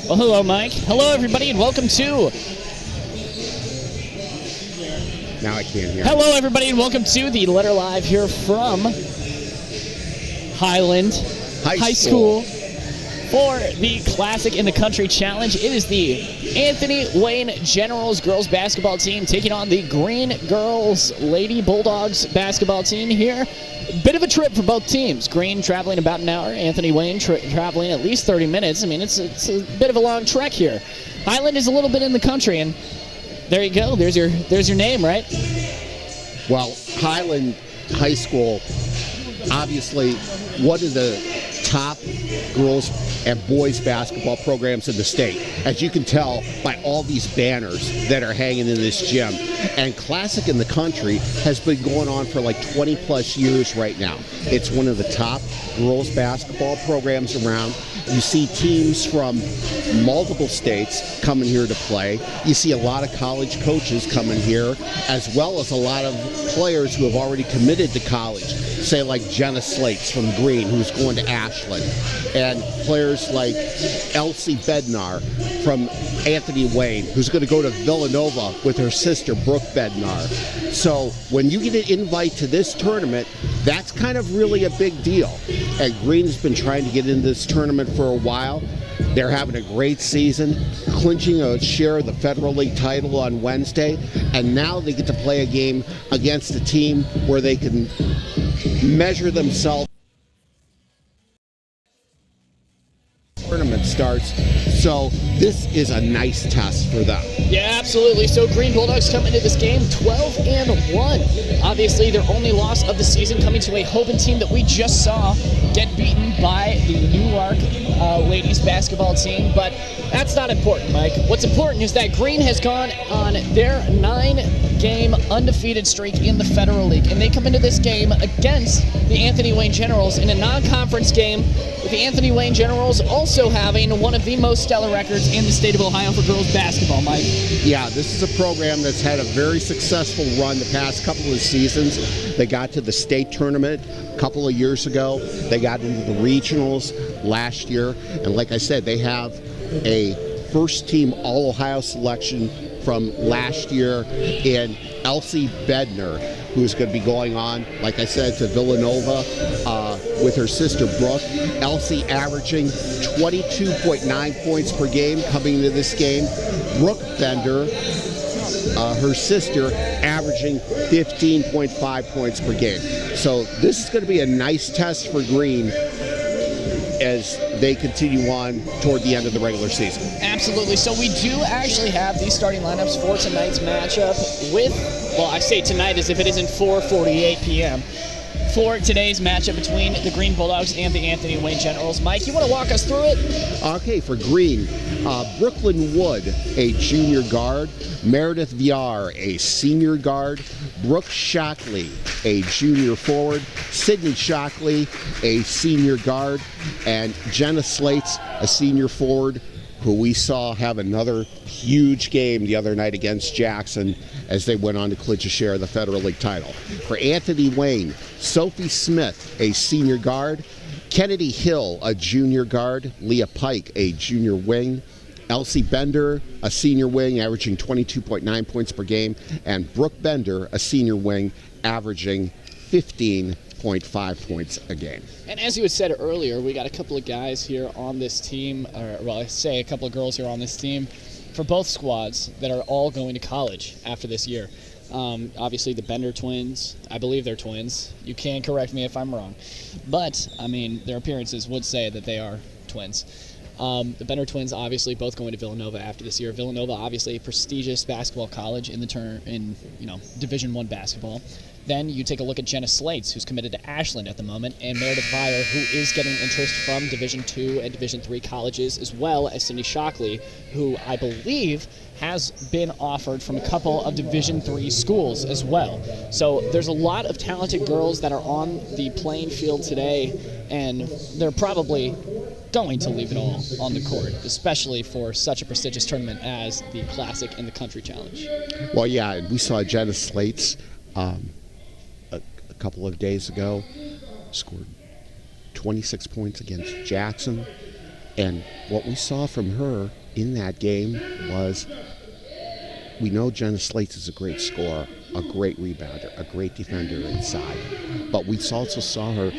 Well, hello, Mike. Hello, everybody, and welcome to... Now I can't hear. Hello, everybody, and welcome to the Letter Live here from Highland High School for the Classic in the Country Challenge. It is the Anthony Wayne Generals girls basketball team taking on the Green Girls Lady Bulldogs basketball team here. Bit of a trip for both teams. Green traveling about an hour, Anthony Wayne traveling at least 30 minutes. I mean, it's a bit of a long trek here. Highland is a little bit in the country, and there you go. There's your name, right? Well, Highland High School, obviously one of the top girls and boys basketball programs in the state, as you can tell by all these banners that are hanging in this gym. And Classic in the Country has been going on for like 20 plus years right now. It's one of the top girls basketball programs around. You see teams from multiple states coming here to play. You see a lot of college coaches coming here, as well as a lot of players who have already committed to college. Say like Jenna Slates from Green, who's going to Ashland, and players like Elsie Bednar from Anthony Wayne, who's going to go to Villanova with her sister Brooke Bednar. So when you get an invite to this tournament, that's kind of really a big deal. And Green's been trying to get into this tournament for a while. They're having a great season, clinching a share of the Federal League title on Wednesday, and now they get to play a game against a team where they can measure themselves. Tournament starts, so this is a nice test for them. Yeah, absolutely. So Green Bulldogs come into this game 12-1. Obviously, their only loss of the season coming to a Hoban team that we just saw get beaten by the Newark ladies basketball team. But that's not important, Mike. What's important is that Green has gone on their 9-game undefeated streak in the Federal League, and they come into this game against the Anthony Wayne Generals in a non-conference game, with the Anthony Wayne Generals also having one of the most stellar records in the state of Ohio for girls basketball, Mike. Yeah, this is a program that's had a very successful run the past couple of seasons. They got to the state tournament a couple of years ago. They got into the regionals last year. And like I said, they have a first-team All-Ohio selection from last year in Elsie Bednar, who's going to be going on, like I said, to Villanova with her sister Brooke. Elsie averaging 22.9 points per game coming into this game. Brooke Bender, her sister, averaging 15.5 points per game. So this is going to be a nice test for Green as they continue on toward the end of the regular season. Absolutely. So we do actually have these starting lineups for tonight's matchup with, well, I say tonight as if it isn't 4:48 p.m. for today's matchup between the Green Bulldogs and the Anthony Wayne Generals. Mike, you want to walk us through it? Okay, for Green, Brooklyn Wood, a junior guard, Meredith Villar, a senior guard, Brooke Shockley, a junior forward, Sydney Shockley, a senior guard, and Jenna Slates, a senior forward, who we saw have another huge game the other night against Jackson as they went on to clinch a share of the Federal League title. For Anthony Wayne, Sophie Smith, a senior guard, Kennedy Hill, a junior guard, Leah Pike, a junior wing, Elsie Bender, a senior wing, averaging 22.9 points per game, and Brooke Bender, a senior wing, averaging 15.5 points a game. And as you had said earlier, we got a couple of guys here on this team, or well, I say a couple of girls here on this team for both squads that are all going to college after this year. Obviously, the Bender twins, I believe they're twins. You can correct me if I'm wrong. But, I mean, their appearances would say that they are twins. The Bender twins obviously both going to Villanova after this year. Villanova, obviously a prestigious basketball college in Division I basketball. Then you take a look at Jenna Slates, who's committed to Ashland at the moment, and Meredith Villar, who is getting interest from Division II and Division III colleges, as well as Cindy Shockley, who I believe has been offered from a couple of Division III schools as well. So there's a lot of talented girls that are on the playing field today, and they're probably going to leave it all on the court, especially for such a prestigious tournament as the Classic in the Country Challenge. Well, yeah, we saw Jenna Slates a couple of days ago, scored 26 points against Jackson. And what we saw from her in that game was, we know Jenna Slates is a great scorer, a great rebounder, a great defender inside. But we also saw her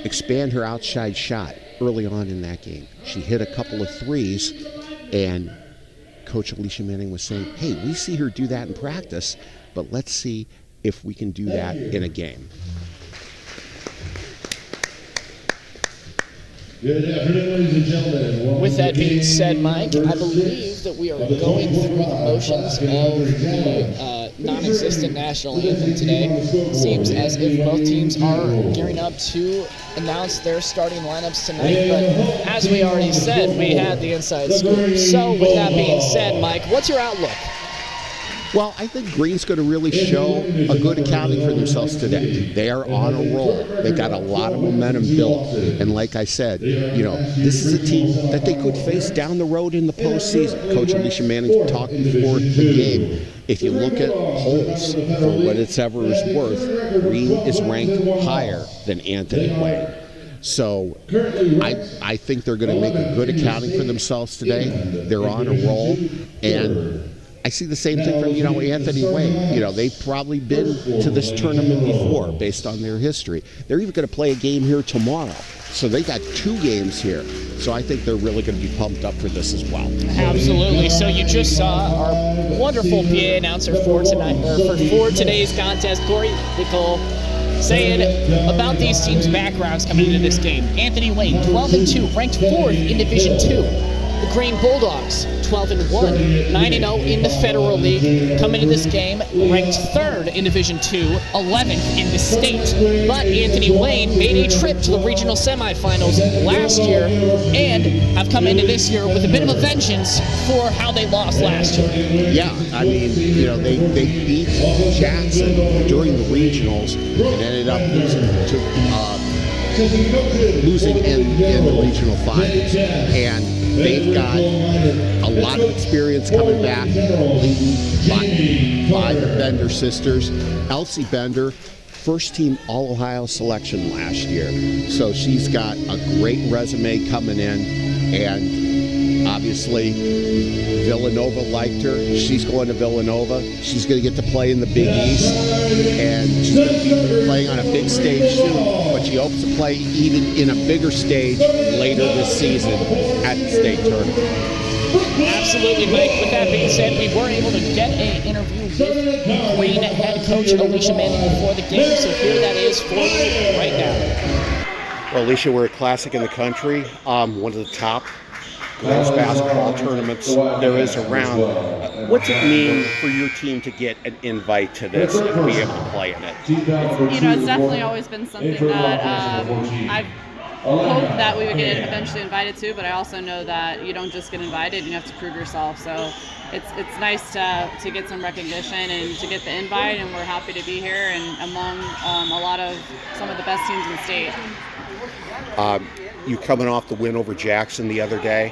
expand her outside shot early on in that game. She hit a couple of threes, and Coach Alicia Manning was saying, hey, we see her do that in practice, but let's see if we can do that in a game. Good afternoon, ladies and gentlemen. With that being said, Mike, I believe that we are going through the motions of the non-existent national anthem today. Seems as if both teams are gearing up to announce their starting lineups tonight, but as we already said, we had the inside scoop. So with that being said, Mike, what's your outlook? Well, I think Green's going to really show a good accounting for themselves today. They are on a roll. They got a lot of momentum built. And like I said, this is a team that they could face down the road in the postseason. Coach Alicia Manning talked before the game. If you look at polls, for what it's ever is worth, Green is ranked higher than Anthony Wayne. So I think they're going to make a good accounting for themselves today. They're on a roll. And I see the same thing from, Anthony Wayne. They've probably been to this tournament before based on their history. They're even going to play a game here tomorrow. So they got 2 games here. So I think they're really going to be pumped up for this as well. Absolutely. So you just saw our wonderful PA announcer for tonight, or for today's contest, Corey Nicole, saying about these teams' backgrounds coming into this game. Anthony Wayne, 12-2, ranked 4th in Division II. The Green Bulldogs, 12-1, 9-0 in the Federal League. Coming into this game, ranked 3rd in Division II, 11th in the state. But Anthony Wayne made a trip to the regional semifinals last year and have come into this year with a bit of a vengeance for how they lost last year. Yeah, I mean, they beat Jackson during the regionals and ended up losing in the regional finals. And they've got a lot of experience coming back, leading by the Bender sisters. Elsie Bender, first team All-Ohio selection last year. So she's got a great resume coming in, and obviously Villanova liked her. She's going to Villanova. She's going to get to play in the Big East, and she's going to be playing on a big stage soon, but she hopes to play even in a bigger stage later this season at the state tournament. Absolutely, Mike. With that being said, we were able to get an interview with Green head coach Alicia Manning before the game, so here that is for you right now. Well, Alicia, we're a classic in the country, one of the top girls basketball tournaments there is around. What's it mean for your team to get an invite to this and be able to play in it? It's definitely always been something that I've hoped that we would get eventually invited to, but I also know that you don't just get invited, you have to prove yourself. So it's nice to get some recognition and to get the invite, and we're happy to be here and among some of the best teams in the state. You coming off the win over Jackson the other day,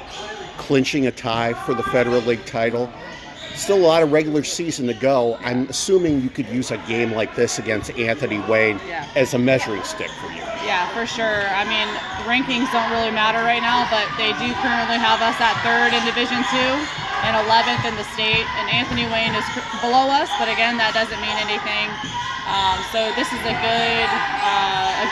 clinching a tie for the Federal League title. Still a lot of regular season to go. I'm assuming you could use a game like this against Anthony Wayne as a measuring stick for you. Yeah, for sure. I mean, rankings don't really matter right now, but they do currently have us at 3rd in Division II and 11th in the state. And Anthony Wayne is below us, but again, that doesn't mean anything. So this is a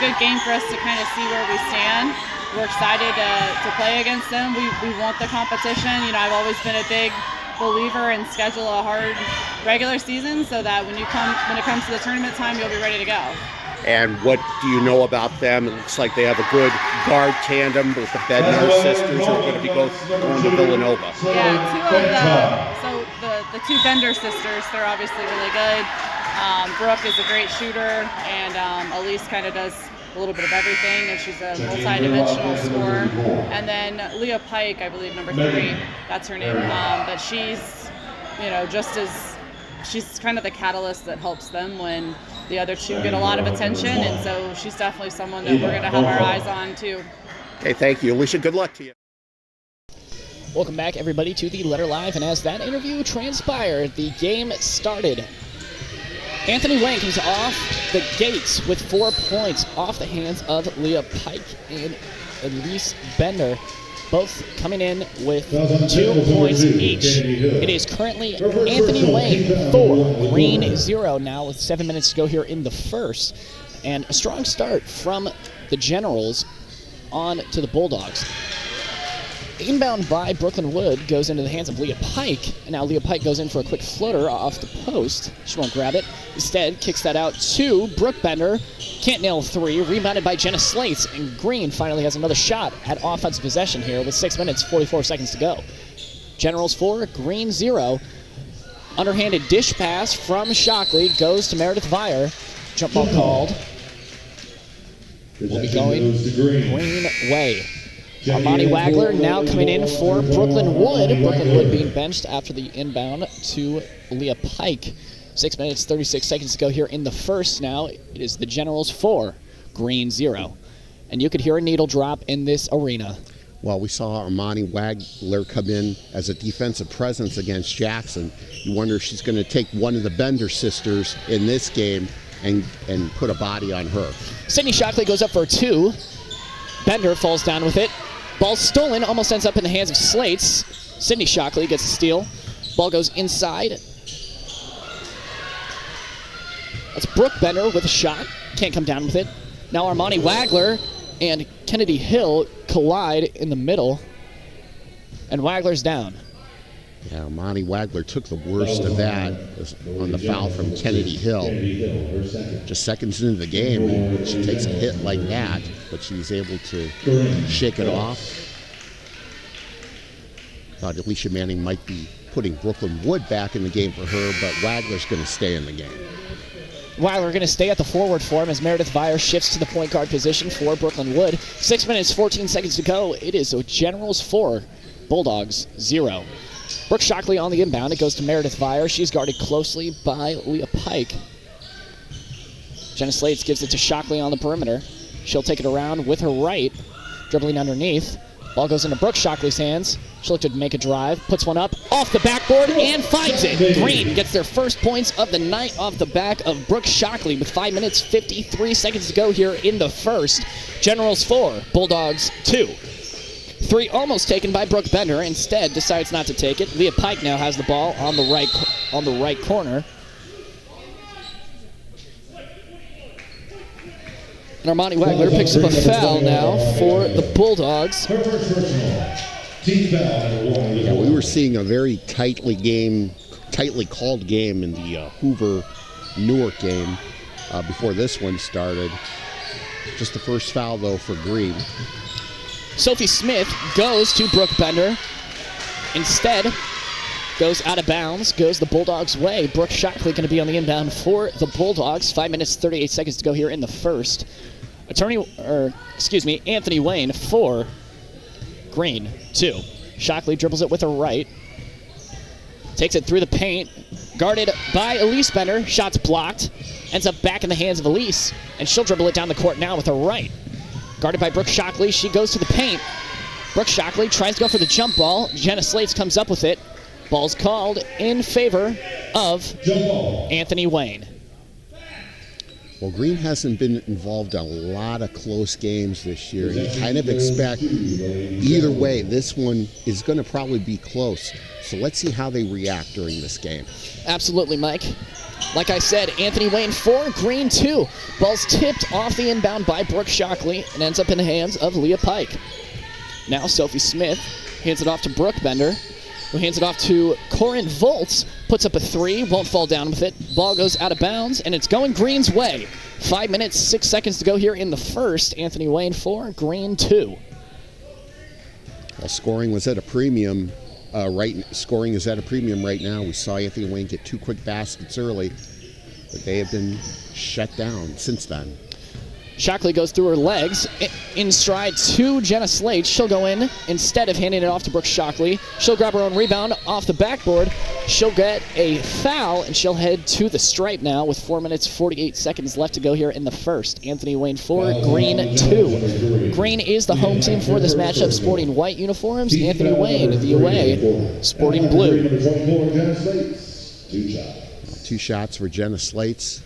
good game for us to kind of see where we stand. We're excited to play against them. We want the competition. I've always been a big believer in schedule a hard regular season so that when it comes to the tournament time, you'll be ready to go. And what do you know about them? It looks like they have a good guard tandem with the Bednar sisters who are going to be going to Villanova. Yeah, the 2 Bender sisters, they're obviously really good. Brooke is a great shooter, and Elise kind of does a little bit of everything, and she's a multi-dimensional scorer. And then Leah Pike, I believe, number 3, that's her name. But she's, she's kind of the catalyst that helps them when the other 2 get a lot of attention, and so she's definitely someone that we're going to have our eyes on too. Okay, thank you. Alicia, good luck to you. Welcome back, everybody, to the Letter Live, and as that interview transpired, the game started. Anthony Wayne comes off the gates with 4 points off the hands of Leah Pike and Elise Bender, both coming in with 2 points each. It is currently Anthony Wayne 4, Green 0 now with 7 minutes to go here in the first. And a strong start from the Generals on to the Bulldogs. Inbound by Brooklyn Wood goes into the hands of Leah Pike, and now Leah Pike goes in for a quick floater off the post. She won't grab it. Instead, kicks that out to Brooke Bender. Can't nail 3. Rebounded by Jenna Slates, and Green finally has another shot at offensive possession here with 6 minutes, 44 seconds to go. Generals 4, Green 0. Underhanded dish pass from Shockley goes to Meredith Vire. Jump ball called. Will be going Green way. Armani Wagler now coming in for Brooklyn Wood. Brooklyn Wood being benched after the inbound to Leah Pike. 6 minutes, 36 seconds to go here in the first now. It is the Generals 4, Green 0. And you could hear a needle drop in this arena. Well, we saw Armani Wagler come in as a defensive presence against Jackson. You wonder if she's going to take one of the Bender sisters in this game and put a body on her. Sydney Shockley goes up for a 2. Bender falls down with it. Ball stolen, almost ends up in the hands of Slates. Sydney Shockley gets a steal. Ball goes inside. That's Brooke Bender with a shot. Can't come down with it. Now Armani Wagler and Kennedy Hill collide in the middle. And Wagler's down. Yeah, Armani Wagler took the worst of that on the foul from Kennedy Hill. Just seconds into the game, and she takes a hit like that, but she's able to shake it off. Thought Alicia Manning might be putting Brooklyn Wood back in the game for her, but Wagler's going to stay in the game. Wagler going to stay at the forward for him as Meredith Vire shifts to the point guard position for Brooklyn Wood. 6 minutes, 14 seconds to go. It is Generals 4, Bulldogs 0. Brooke Shockley on the inbound. It goes to Meredith Vire. She's guarded closely by Leah Pike. Jenna Slates gives it to Shockley on the perimeter. She'll take it around with her right, dribbling underneath. Ball goes into Brooke Shockley's hands. She'll look to make a drive, puts one up off the backboard and finds it. Green gets their first points of the night off the back of Brooke Shockley with 5 minutes, 53 seconds to go here in the first. Generals 4, Bulldogs 2. 3 almost taken by Brooke Bender. Instead, decides not to take it. Leah Pike now has the ball on the right corner. And Armani Wagler picks up a foul now for the Bulldogs. Yeah, we were seeing a very tightly called game in the Hoover-Newark game before this one started. Just the first foul, though, for Green. Sophie Smith goes to Brooke Bender. Instead, goes out of bounds, goes the Bulldogs' way. Brooke Shockley going to be on the inbound for the Bulldogs. 5 minutes, 38 seconds to go here in the first. Anthony Wayne 4, Green 2. Shockley dribbles it with her right. Takes it through the paint. Guarded by Elise Bender. Shots blocked. Ends up back in the hands of Elise. And she'll dribble it down the court now with her right. Guarded by Brooke Shockley. She goes to the paint. Brooke Shockley tries to go for the jump ball. Jenna Slates comes up with it. Ball's called in favor of Anthony Wayne. Well, Green hasn't been involved in a lot of close games this year. You kind of expect either way, this one is going to probably be close. So let's see how they react during this game. Absolutely, Mike. Like I said, Anthony Wayne 4, Green 2. Ball's tipped off the inbound by Brooke Shockley and ends up in the hands of Leah Pike. Now Sophie Smith hands it off to Brooke Bender, who hands it off to Corinne Volts, puts up a 3, won't fall down with it. Ball goes out of bounds, and it's going Green's way. 5 minutes, 6 seconds to go here in the first. Anthony Wayne 4, Green 2. Well, scoring was at a premium. Scoring is at a premium right now. We saw Anthony Wayne get 2 quick baskets early, but they have been shut down since then. Shockley goes through her legs, in stride to Jenna Slate. She'll go in instead of handing it off to Brooke Shockley. She'll grab her own rebound off the backboard. She'll get a foul, and she'll head to the stripe now with 4 minutes, 48 seconds left to go here in the first. Anthony Wayne 4, Green 2. Green is the home team for this matchup, sporting white uniforms. Anthony Wayne, the away, sporting blue. 2 shots. 2 shots for Jenna Slates.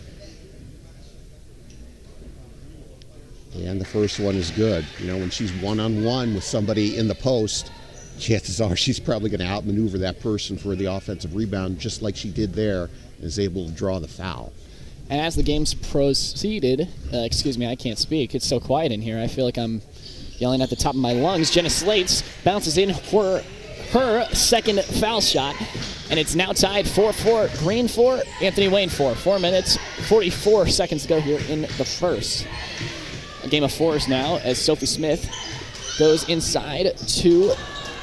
And the first one is good. You know, when she's one-on-one with somebody in the post, chances are she's probably going to outmaneuver that person for the offensive rebound, just like she did there, and is able to draw the foul. And as the game's proceeded, excuse me, I can't speak. It's so quiet in here. I feel like I'm yelling at the top of my lungs. Jenna Slates bounces in for her second foul shot, and it's now tied 4-4. Green 4, Anthony Wayne 4. 4 minutes, 44 seconds to go here in the first. A game of fours now as Sophie Smith goes inside to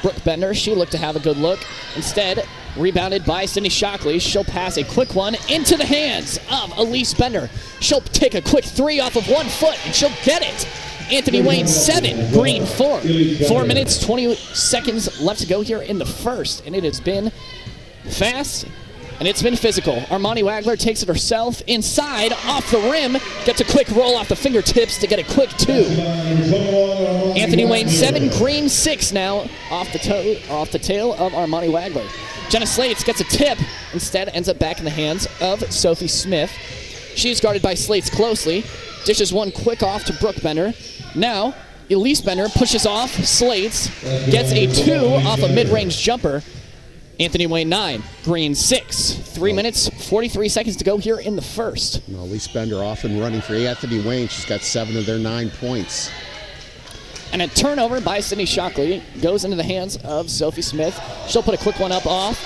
Brooke Bender. She looked to have a good look. Instead, rebounded by Sydney Shockley. She'll pass a quick one into the hands of Elise Bender. She'll take a quick 3 off of 1 foot, and she'll get it. Anthony Wayne 7, Green 4. 4 minutes, 20 seconds left to go here in the first, and it has been fast, and it's been physical. Armani Wagler takes it herself inside, off the rim, gets a quick roll off the fingertips to get a quick 2. Anthony Wayne 7, Green 6 now off the tail of Armani Wagler. Jenna Slates gets a tip, instead ends up back in the hands of Sophie Smith. She's guarded by Slates closely, dishes one quick off to Brooke Bender. Now, Elise Bender pushes off Slates, gets a 2 off a mid-range jumper. Anthony Wayne 9, Green 6. 3 minutes, 43 seconds to go here in the first. Well, Elise Bender off and running for Anthony Wayne. She's got 7 of their 9 points. And a turnover by Sydney Shockley goes into the hands of Sophie Smith. She'll put a quick one up off.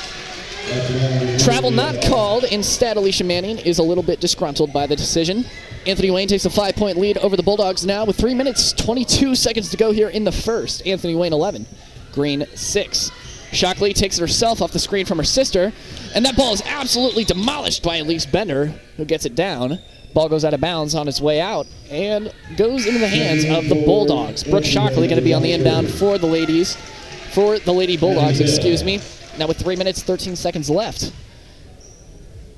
Travel not called. Instead, Alicia Manning is a little bit disgruntled by the decision. Anthony Wayne takes a 5-point lead over the Bulldogs now with 3 minutes, 22 seconds to go here in the first. Anthony Wayne 11, Green 6. Shockley takes it herself off the screen from her sister, and that ball is absolutely demolished by Elise Bender, who gets it down. Ball goes out of bounds on its way out and goes into the hands of the Bulldogs. Brooke Shockley going to be on the inbound for the Lady Bulldogs, excuse me. Now with 3 minutes, 13 seconds left.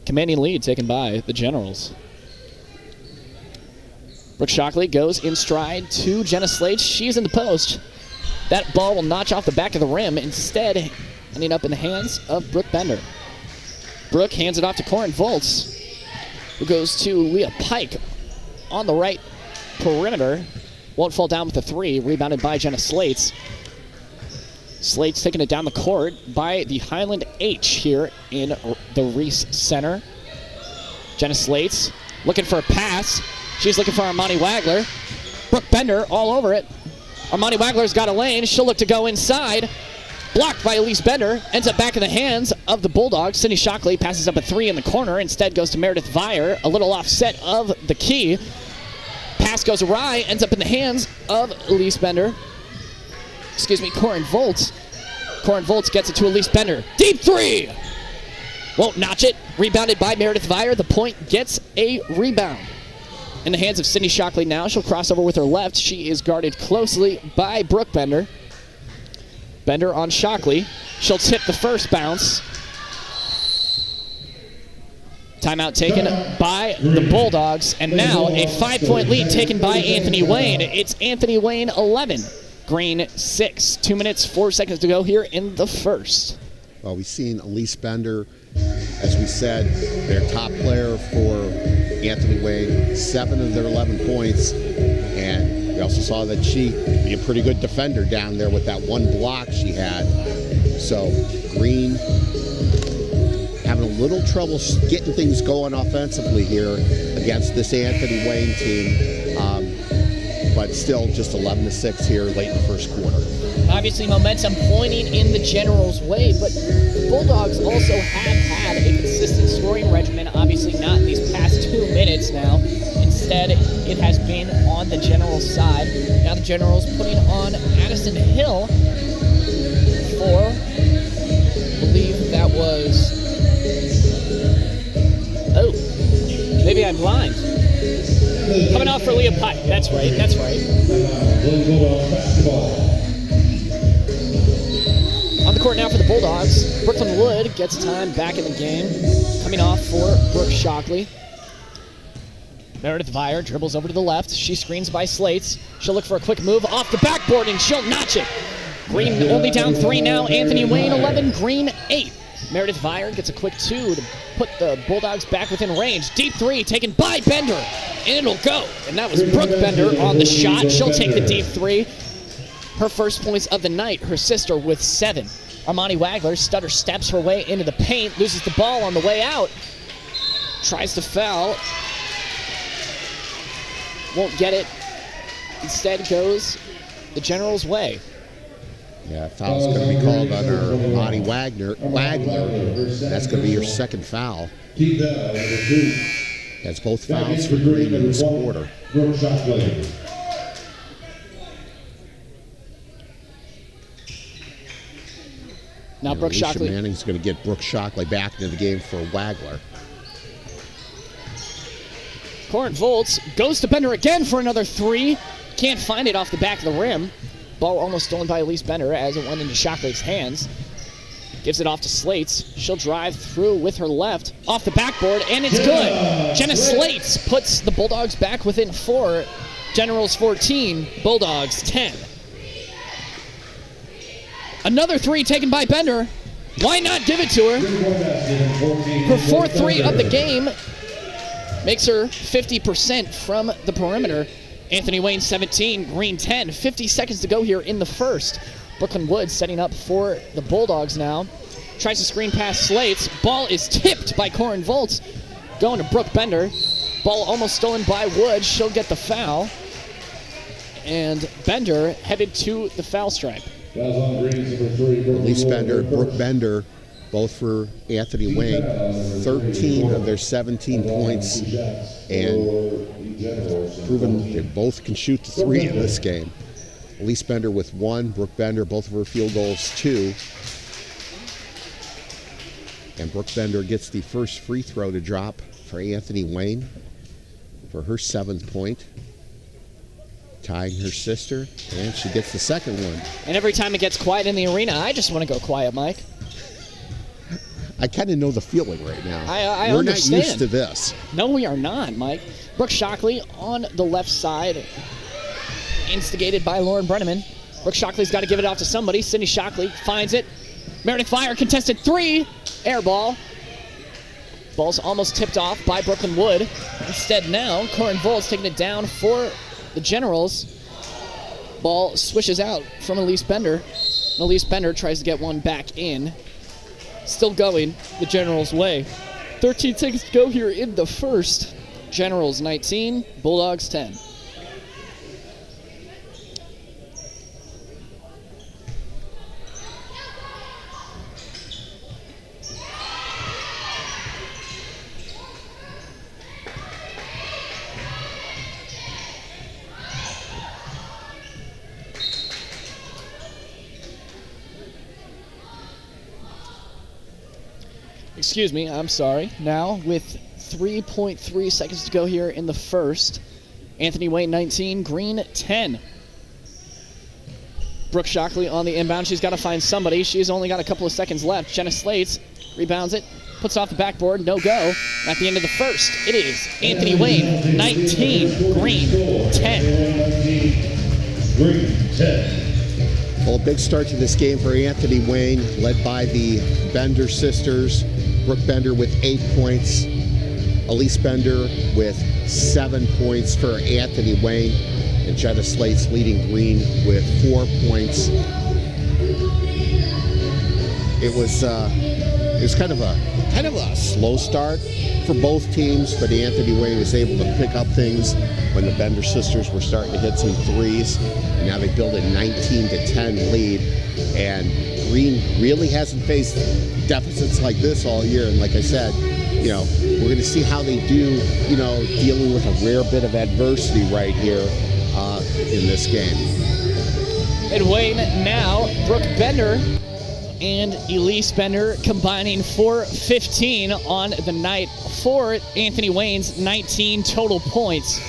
Commanding lead taken by the Generals. Brooke Shockley goes in stride to Jenna Slates. She's in the post. That ball will notch off the back of the rim, instead ending up in the hands of Brooke Bender. Brooke hands it off to Corin Volz, who goes to Leah Pike on the right perimeter. Won't fall down with a 3, rebounded by Jenna Slates. Slates taking it down the court by the Highland H here in the Reese Center. Jenna Slates looking for a pass. She's looking for Armani Wagler. Brooke Bender all over it. Armani Wagler's got a lane. She'll look to go inside. Blocked by Elise Bender. Ends up back in the hands of the Bulldogs. Sydney Shockley passes up a 3 in the corner. Instead goes to Meredith Vire. A little offset of the key. Pass goes awry. Ends up in the hands of Elise Bender. Excuse me, Corin Volz. Corin Volz gets it to Elise Bender. Deep 3! Won't notch it. Rebounded by Meredith Vire. The point gets a rebound. In the hands of Sydney Shockley now. She'll cross over with her left. She is guarded closely by Brooke Bender. Bender on Shockley. She'll tip the first bounce. Timeout taken by the Bulldogs. And now a 5-point lead taken by Anthony Wayne. It's Anthony Wayne 11, Green 6. 2 minutes, 4 seconds to go here in the first. Well, we've seen Elise Bender, as we said, their top player for Anthony Wayne, 7 of their 11 points. And we also saw that she be a pretty good defender down there with that 1 block she had. So Green having a little trouble getting things going offensively here against this Anthony Wayne team. But still just 11-6 here late in the first quarter. Obviously momentum pointing in the Generals' way, but the Bulldogs also have had a consistent scoring regimen, obviously not in these past 2 minutes now. Instead, it has been on the Generals' side. Now the Generals putting on Addison Hill for, I believe that was, maybe I'm blind. Coming off for Leah Pike. That's right. On the court now for the Bulldogs. Brooklyn Wood gets time back in the game. Coming off for Brooke Shockley. Meredith Vire dribbles over to the left. She screens by Slates. She'll look for a quick move off the backboard, and she'll notch it. Green only down 3 now. Anthony Wayne 11, Green 8. Meredith Vire gets a quick 2 to put the Bulldogs back within range. Deep 3 taken by Bender, and it'll go. And that was Brooke Bender on the shot. She'll take the deep 3. Her first points of the night, her sister with 7. Armani Wagler stutter steps her way into the paint, loses the ball on the way out. Tries to foul. Won't get it. Instead goes the Generals' way. Yeah, foul's going to be called on our Armani Wagler. That's going to be your second foul. That's both fouls for Green in this quarter. Now Brooke Shockley. Manning's going to get Brooke Shockley back into the game for Wagler. Corin Volts goes to Bender again for another 3. Can't find it off the back of the rim. Ball almost stolen by Elise Bender as it went into Shockley's hands. Gives it off to Slates. She'll drive through with her left. Off the backboard, and it's good. Jenna Slates puts the Bulldogs back within 4. Generals 14, Bulldogs 10. Another 3 taken by Bender. Why not give it to her? Her 4th 3 of the game makes her 50% from the perimeter. Anthony Wayne 17, Green 10. 50 seconds to go here in the first. Brooklyn Woods setting up for the Bulldogs now. Tries to screen past Slates. Ball is tipped by Corin Volts. Going to Brooke Bender. Ball almost stolen by Woods. She'll get the foul. And Bender headed to the foul stripe. Elise Bender, Brooke Bender, both for Anthony Wayne. 13 of their 17 points, and proven they both can shoot the 3 in this game. Elise Bender with 1, Brooke Bender, both of her field goals 2. And Brooke Bender gets the first free throw to drop for Anthony Wayne for her 7th point, tying her sister, and she gets the second one. And every time it gets quiet in the arena, I just want to go quiet, Mike. I kind of know the feeling right now. I We're understand. not used to this. No, we are not, Mike. Brooke Shockley on the left side, instigated by Lauren Brenneman. Brooke Shockley's got to give it off to somebody. Sydney Shockley finds it. Meredith Fire contested 3. Air ball. Ball's almost tipped off by Brooklyn Wood. Instead now, Corin Volts taking it down for the Generals. Ball swishes out from Elise Bender. Elise Bender tries to get one back in. Still going the Generals' way. 13 seconds to go here in the first. Generals 19, Bulldogs 10. Excuse me, I'm sorry. Now, with 3.3 seconds to go here in the first, Anthony Wayne 19, Green 10. Brooke Shockley on the inbound. She's got to find somebody. She's only got a couple of seconds left. Jenna Slates rebounds it, puts it off the backboard, no go. At the end of the first, it is Anthony Wayne 19, Green 10. Green 10. Well, a big start to this game for Anthony Wayne, led by the Bender sisters. Brooke Bender with 8 points. Elise Bender with 7 points for Anthony Wayne. And Jenna Slates leading Green with 4 points. It was kind of a slow start for both teams, but Anthony Wayne was able to pick up things when the Bender sisters were starting to hit some threes. And now they build a 19-10 lead. And Green really hasn't faced deficits like this all year. And like I said, we're going to see how they do, dealing with a rare bit of adversity right here in this game. And Wayne now, Brooke Bender and Elise Bender combining for 15 on the night for Anthony Wayne's 19 total points.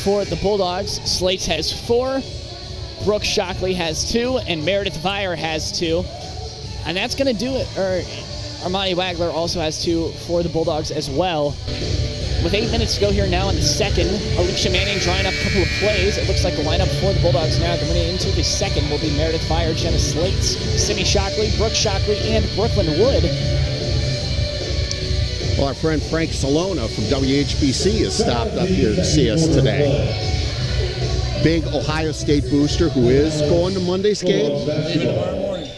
For the Bulldogs, Slates has 4, Brooke Shockley has 2, and Meredith Vire has 2. And that's going to do it. Armani Wagler also has 2 for the Bulldogs as well. With 8 minutes to go here now in the second, Alicia Manning drawing up a couple of plays. It looks like the lineup for the Bulldogs now going into the second will be Meredith Fire, Jenna Slates, Sydney Shockley, Brooke Shockley, and Brooklyn Wood. Well, our friend Frank Salona from WHBC has stopped up here to see us today. Big Ohio State booster who is going to Monday's game. Tomorrow morning.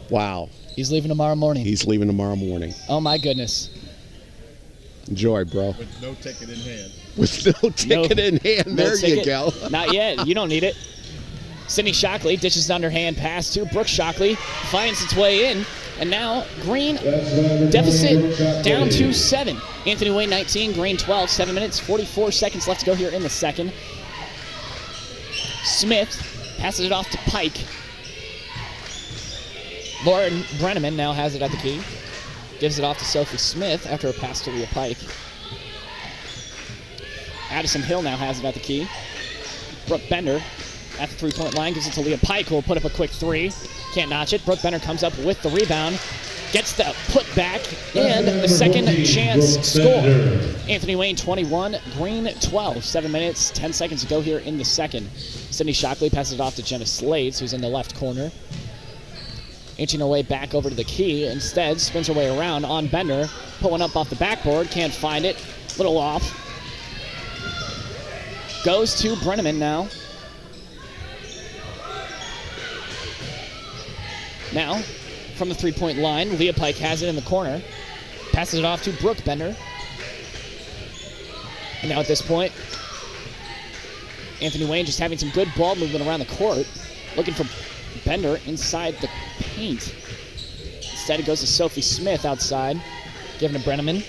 Wow. He's leaving tomorrow morning. He's leaving tomorrow morning. Oh, my goodness. Enjoy, bro. With no ticket in hand. With no ticket in hand. There you go. Not yet. You don't need it. Sydney Shockley dishes an underhand pass to Brooke Shockley. Finds its way in. And now Green deficit down to 7. Anthony Wayne 19, Green 12. 7 minutes, 44 seconds left to go here in the second. Smith passes it off to Pike. Lauren Brenneman now has it at the key. Gives it off to Sophie Smith after a pass to Leah Pike. Addison Hill now has it at the key. Brooke Bender at the three-point line gives it to Leah Pike, who will put up a quick three. Can't notch it. Brooke Bender comes up with the rebound. Gets the putback and the second chance score. Anthony Wayne 21, Green 12. 7 minutes, 10 seconds to go here in the second. Sydney Shockley passes it off to Jenna Slates, who's in the left corner. Inching her way back over to the key. Instead, spins her way around on Bender. Put one up off the backboard. Can't find it. Little off. Goes to Brenneman now. Now, from the three-point line, Leah Pike has it in the corner. Passes it off to Brooke Bender. And now at this point, Anthony Wayne just having some good ball movement around the court. Looking for Bender inside the paint. Instead, it goes to Sophie Smith outside. Giving to Brenneman.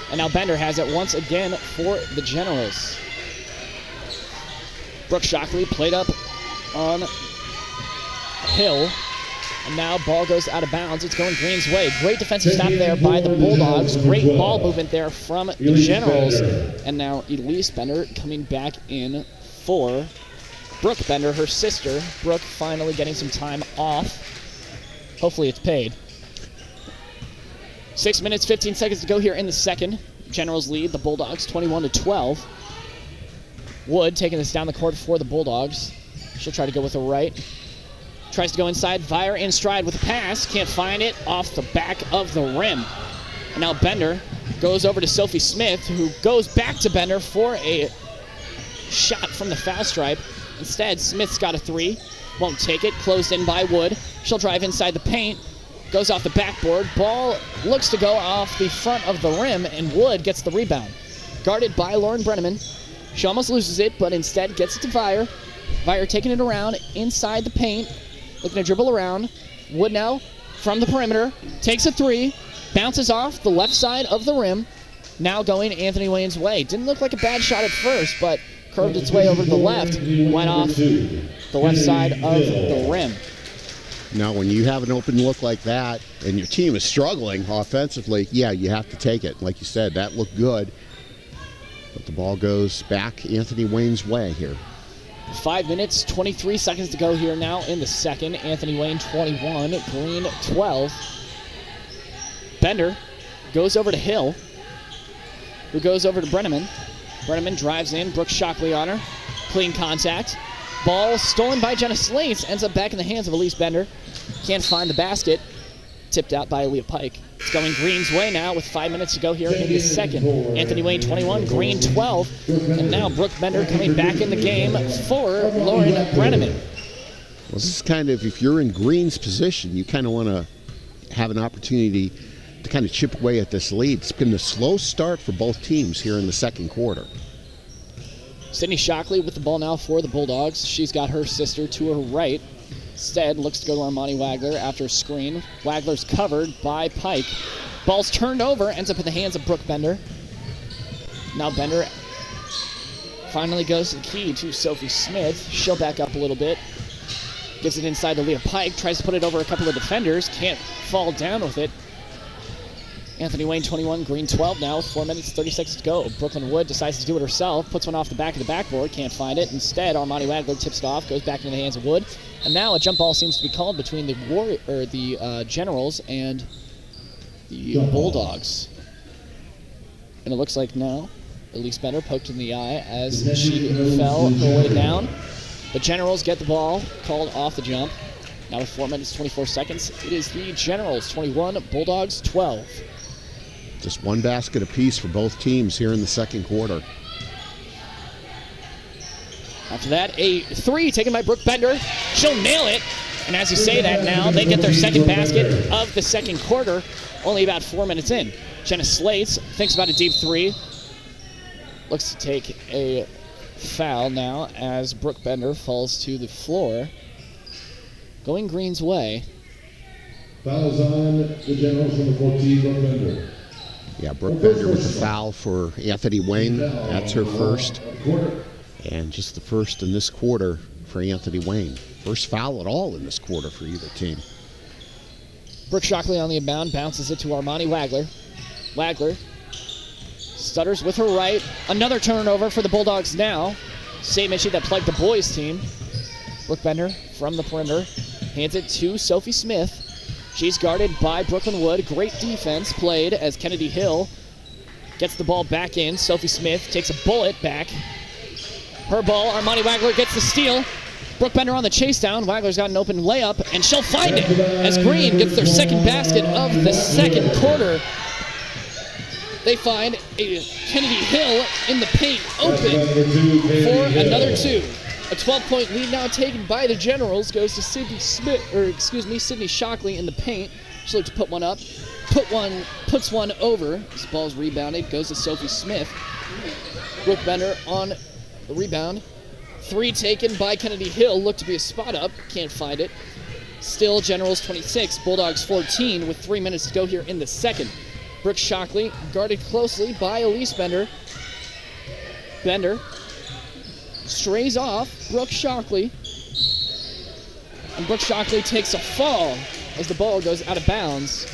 And now Bender has it once again for the Generals. Brooke Shockley played up on Hill. And now ball goes out of bounds. It's going Green's way. Great defensive stop there by the Bulldogs. Great ball movement there from the Generals. And now Elise Bender coming back in for Brooke Bender, her sister. Brooke finally getting some time off. Hopefully it's paid. 6 minutes, 15 seconds to go here in the second. Generals lead the Bulldogs 21-12. Wood taking this down the court for the Bulldogs. She'll try to go with a right. Tries to go inside. Vire in stride with a pass. Can't find it. Off the back of the rim. And now Bender goes over to Sophie Smith, who goes back to Bender for a shot from the foul stripe. Instead, Smith's got a three. Won't take it. Closed in by Wood. She'll drive inside the paint. Goes off the backboard. Ball looks to go off the front of the rim, and Wood gets the rebound. Guarded by Lauren Brenneman. She almost loses it, but instead gets it to Vire. Vire taking it around inside the paint. Looking to dribble around. Wood now from the perimeter. Takes a three. Bounces off the left side of the rim. Now going Anthony Wayne's way. Didn't look like a bad shot at first, but curved its way over to the left. Went off the left side of the rim. Now, when you have an open look like that and your team is struggling offensively, yeah, you have to take it. Like you said, that looked good. But the ball goes back Anthony Wayne's way here. 5 minutes, 23 seconds to go here now in the second. Anthony Wayne 21, Green 12. Bender goes over to Hill, who goes over to Brenneman. Brenneman drives in, Brooke Shockley on her. Clean contact. Ball stolen by Jenna Slates. Ends up back in the hands of Elise Bender. Can't find the basket. Tipped out by Leah Pike. It's going Green's way now with 5 minutes to go here in the second. Anthony Wayne 21, Green 12. And now Brooke Bender coming back in the game for Lauren Brenneman. Well, this is kind of, if you're in Green's position, you kind of want to have an opportunity to kind of chip away at this lead. It's been a slow start for both teams here in the second quarter. Sydney Shockley with the ball now for the Bulldogs. She's got her sister to her right. Instead, looks to go to Armani Wagler after a screen. Wagler's covered by Pike. Ball's turned over, ends up in the hands of Brooke Bender. Now Bender finally goes to the key to Sophie Smith. She'll back up a little bit. Gives it inside to Leah Pike. Tries to put it over a couple of defenders. Can't fall down with it. Anthony Wayne 21, Green 12 now. 4 minutes, 30 seconds to go. Brooklyn Wood decides to do it herself. Puts one off the back of the backboard. Can't find it. Instead, Armani Wagler tips it off. Goes back into the hands of Wood. And now a jump ball seems to be called between the Generals and the Bulldogs. And it looks like now Elise Bender poked in the eye as she fell her way down. The Generals get the ball called off the jump. Now with 4 minutes, 24 seconds, it is the Generals 21, Bulldogs 12. Just one basket apiece for both teams here in the second quarter. After that, a three taken by Brooke Bender. She'll nail it. And as you say that now, they get their second basket of the second quarter, only about 4 minutes in. Jenna Slates thinks about a deep three. Looks to take a foul now as Brooke Bender falls to the floor. Going Green's way. Fouls on the Generals from the 14, Brooke Bender. Yeah, Brooke Bender with the foul for Anthony Wayne. That's her first. And just the first in this quarter for Anthony Wayne. First foul at all in this quarter for either team. Brooke Shockley on the inbound, bounces it to Armani Wagler. Wagler stutters with her right. Another turnover for the Bulldogs now. Same issue that plagued the boys team. Brooke Bender from the perimeter hands it to Sophie Smith. She's guarded by Brooklyn Wood. Great defense played as Kennedy Hill gets the ball back in. Sophie Smith takes a bullet back. Her ball, Armani Wagler gets the steal. Brooke Bender on the chase down. Wagler's got an open layup, and she'll find it as Green gets their second basket of the second quarter. They find a Kennedy Hill in the paint open for another two. A 12-point lead now taken by the Generals goes to Sydney Shockley in the paint. She looks to put one up, puts one over. This ball's rebounded, goes to Sophie Smith. Brooke Bender on the rebound. Three taken by Kennedy Hill, looked to be a spot up, can't find it. Still Generals 26, Bulldogs 14 with 3 minutes to go here in the second. Brooke Shockley guarded closely by Elise Bender. Bender strays off Brooke Shockley. And Brooke Shockley takes a fall as the ball goes out of bounds.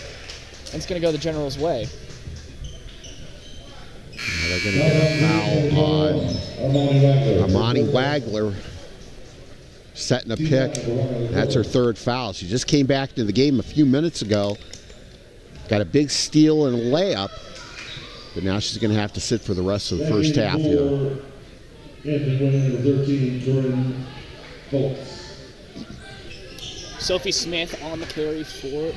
And it's going to go the Generals' way. They're going to get a foul on Armani Wagler. Setting a pick. That's her third foul. She just came back to the game a few minutes ago. Got a big steal and a layup. But now she's going to have to sit for the rest of the first half here. Sophie Smith on the carry for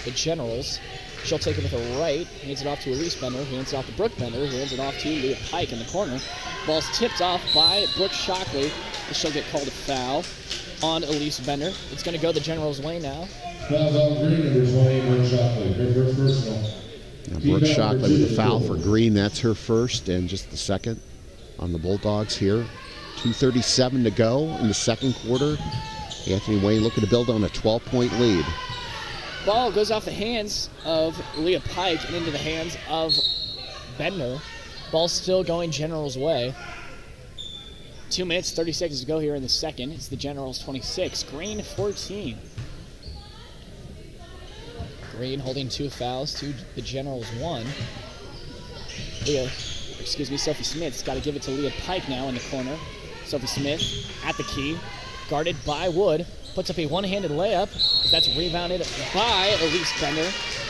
the Generals. She'll take it with her right, hands it off to Elise Bender, hands it off to Brooke Bender, who hands it off to Leah Pike in the corner. Ball's tipped off by Brooke Shockley, and she'll get called a foul on Elise Bender. It's going to go the Generals' way now. Fouls on Green, number 20, Brooke Shockley. Her first personal. Now Brooke Shockley with the foul for Green. That's her first and just the second on the Bulldogs here. 2:37 to go in the second quarter. Anthony Wayne looking to build on a 12-point lead. Ball goes off the hands of Leah Pike and into the hands of Bender. Ball still going Generals' way. 2 minutes, 30 seconds to go here in the second. It's the Generals 26, Green 14. Green holding two fouls to the Generals 1. Sophie Smith's got to give it to Leah Pike now in the corner. Sophie Smith at the key, guarded by Wood. Puts up a one-handed layup. That's rebounded by Elise Bender.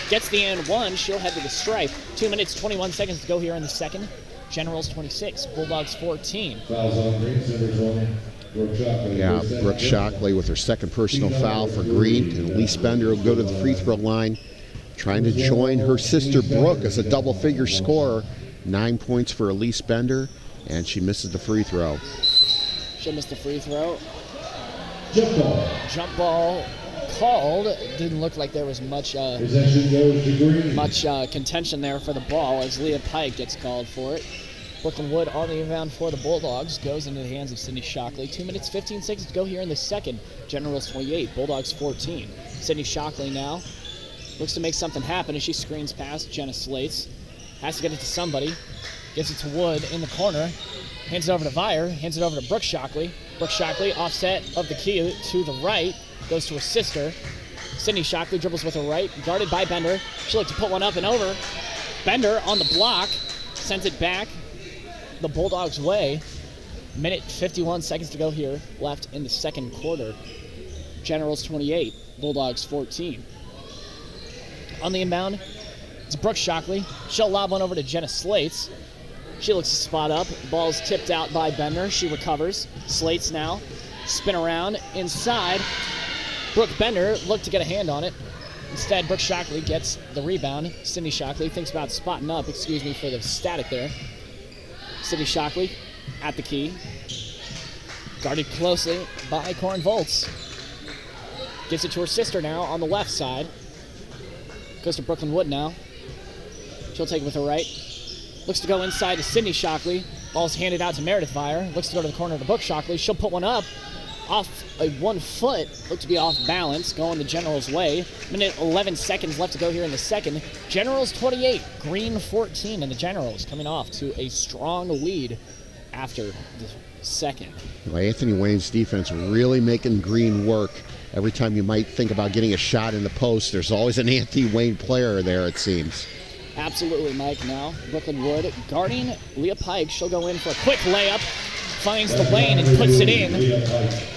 Gets the and one. She'll head to the stripe. 2 minutes, 21 seconds to go here in the second. Generals 26, Bulldogs 14. Fouls on Green, number 20, Brooke Shockley. Yeah, Brooke Shockley with her second personal foul for Green. And Elise Bender will go to the free throw line, trying to join her sister Brooke as a double-figure scorer. 9 points for Elise Bender, and she misses the free throw. She'll miss the free throw. Jump ball. Jump ball called. Didn't look like there was much Possession goes to Green. contention there for the ball as Leah Pike gets called for it. Brooklyn Wood on the inbound for the Bulldogs. Goes into the hands of Sydney Shockley. 2 minutes, 15 seconds to go here in the second. Generals 28, Bulldogs 14. Sydney Shockley now looks to make something happen as she screens past Jenna Slates. Has to get it to somebody. Gets it to Wood in the corner. Hands it over to Vire. Hands it over to Brooke Shockley. Brooke Shockley, offset of the key to the right, goes to her sister. Sydney Shockley dribbles with her right, guarded by Bender. She'll look to put one up and over. Bender on the block, sends it back the Bulldogs' way. Minute 51 seconds to go here, left in the second quarter. Generals 28, Bulldogs 14. On the inbound, it's Brooke Shockley. She'll lob one over to Jenna Slates. She looks to spot up. Ball's tipped out by Bender. She recovers. Slates now. Spin around inside. Brooke Bender looked to get a hand on it. Instead, Brooke Shockley gets the rebound. Sydney Shockley thinks about spotting up. Excuse me for the static there. Sydney Shockley at the key. Guarded closely by Corin Volts. Gives it to her sister now on the left side. Goes to Brooklyn Wood now. She'll take it with her right. Looks to go inside to Sydney Shockley. Ball's handed out to Meredith Vire. Looks to go to the corner to Brooke Shockley. She'll put one up. Off a 1 foot. Looked to be off balance. Going the Generals' way. Minute 11 seconds left to go here in the second. Generals 28. Green 14. And the Generals coming off to a strong lead after the second. Well, Anthony Wayne's defense really making Green work. Every time you might think about getting a shot in the post, there's always an Anthony Wayne player there, it seems. Absolutely, Mike. Now, Brooklyn Wood guarding Leah Pike. She'll go in for a quick layup. Finds the lane and puts it in.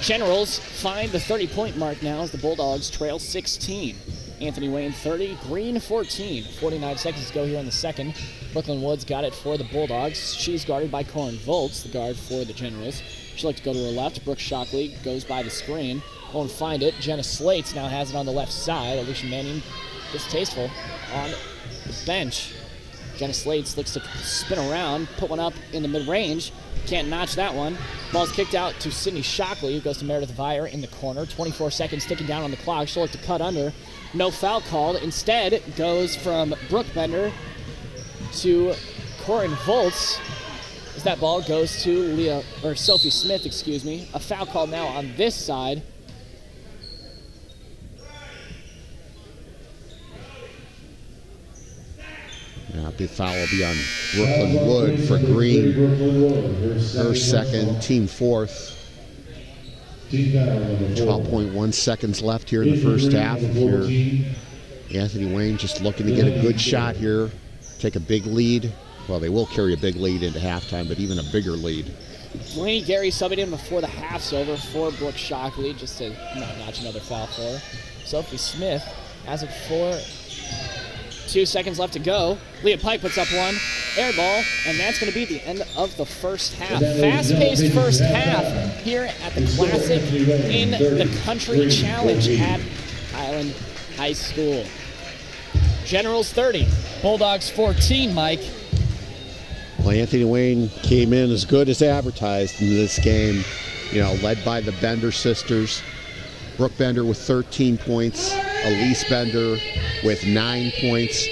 Generals find the 30-point mark now as the Bulldogs trail 16. Anthony Wayne 30, Green 14. 49 seconds to go here in the second. Brooklyn Wood's got it for the Bulldogs. She's guarded by Corin Volts, the guard for the Generals. She'd like to go to her left. Brooke Shockley goes by the screen. Won't find it. Jenna Slates now has it on the left side. Alicia Manning, distasteful, on the bench. Jenna Slates looks to spin around, put one up in the mid-range. Can't notch that one. Ball's kicked out to Sydney Shockley, who goes to Meredith Vire in the corner. 24 seconds ticking down on the clock. She'll look to cut under. No foul called. Instead, it goes from Brooke Bender to Corin Volts. As that ball goes to Sophie Smith, excuse me. A foul called now on this side. A big foul will be on Brooklyn Wood for Green. Her second, team fourth. 12.1 seconds left here in the first half. Here, Anthony Wayne just looking to get a good shot here, take a big lead. Well, they will carry a big lead into halftime, but even a bigger lead. Delaney Gary subbing in before the half's over for Brooke Shockley, just to not notch another foul for her. Sophie Smith has it for 2 seconds left to go. Leah Pike puts up one, air ball, and that's going to be the end of the first half. Fast-paced first half here at the Classic in the Country Challenge at Highland High School. Generals 30, Bulldogs 14, Mike. Well, Anthony Wayne came in as good as advertised in this game, led by the Bender sisters. Brooke Bender with 13 points, Elise Bender with 9 points.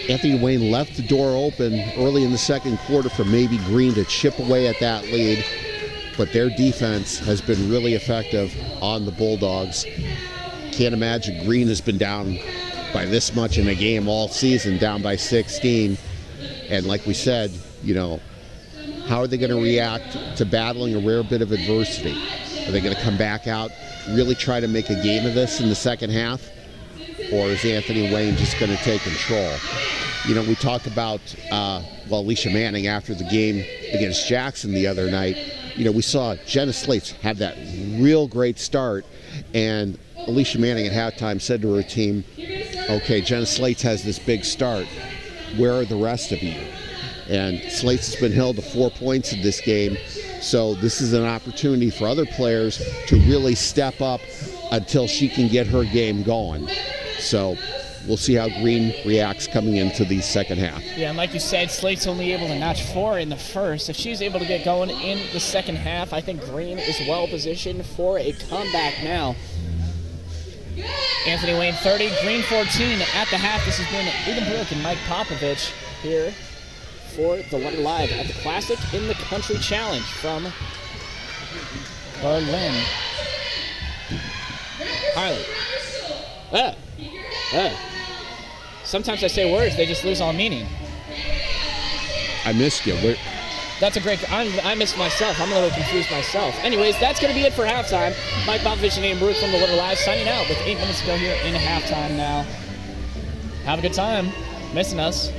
Anthony Wayne left the door open early in the second quarter for maybe Green to chip away at that lead, but their defense has been really effective on the Bulldogs. Can't imagine Green has been down by this much in a game all season, down by 16. And like we said, how are they going to react to battling a rare bit of adversity? Are they going to come back out, really try to make a game of this in the second half? Or is Anthony Wayne just going to take control? We talked about, Alicia Manning after the game against Jackson the other night. We saw Jenna Slates have that real great start, and Alicia Manning at halftime said to her team, okay, Jenna Slates has this big start. Where are the rest of you? And Slates has been held to 4 points in this game, so this is an opportunity for other players to really step up until she can get her game going. So we'll see how Green reacts coming into the second half. Yeah, and like you said, Slate's only able to notch 4 in the first. If she's able to get going in the second half, I think Green is well positioned for a comeback now. Anthony Wayne 30, Green 14 at the half. This has been Aiden Brueck and Mike Popovich here for the Letter Live at the Classic in the Country Challenge from Berlin. Highland. Sometimes I say words, they just lose all meaning. I missed you. That's a great. I missed myself. I'm a little confused myself. Anyways, that's going to be it for halftime. Mike Popovich and Aiden Brueck from the Letter Live signing out with 8 minutes to go here in halftime now. Have a good time. Missing us.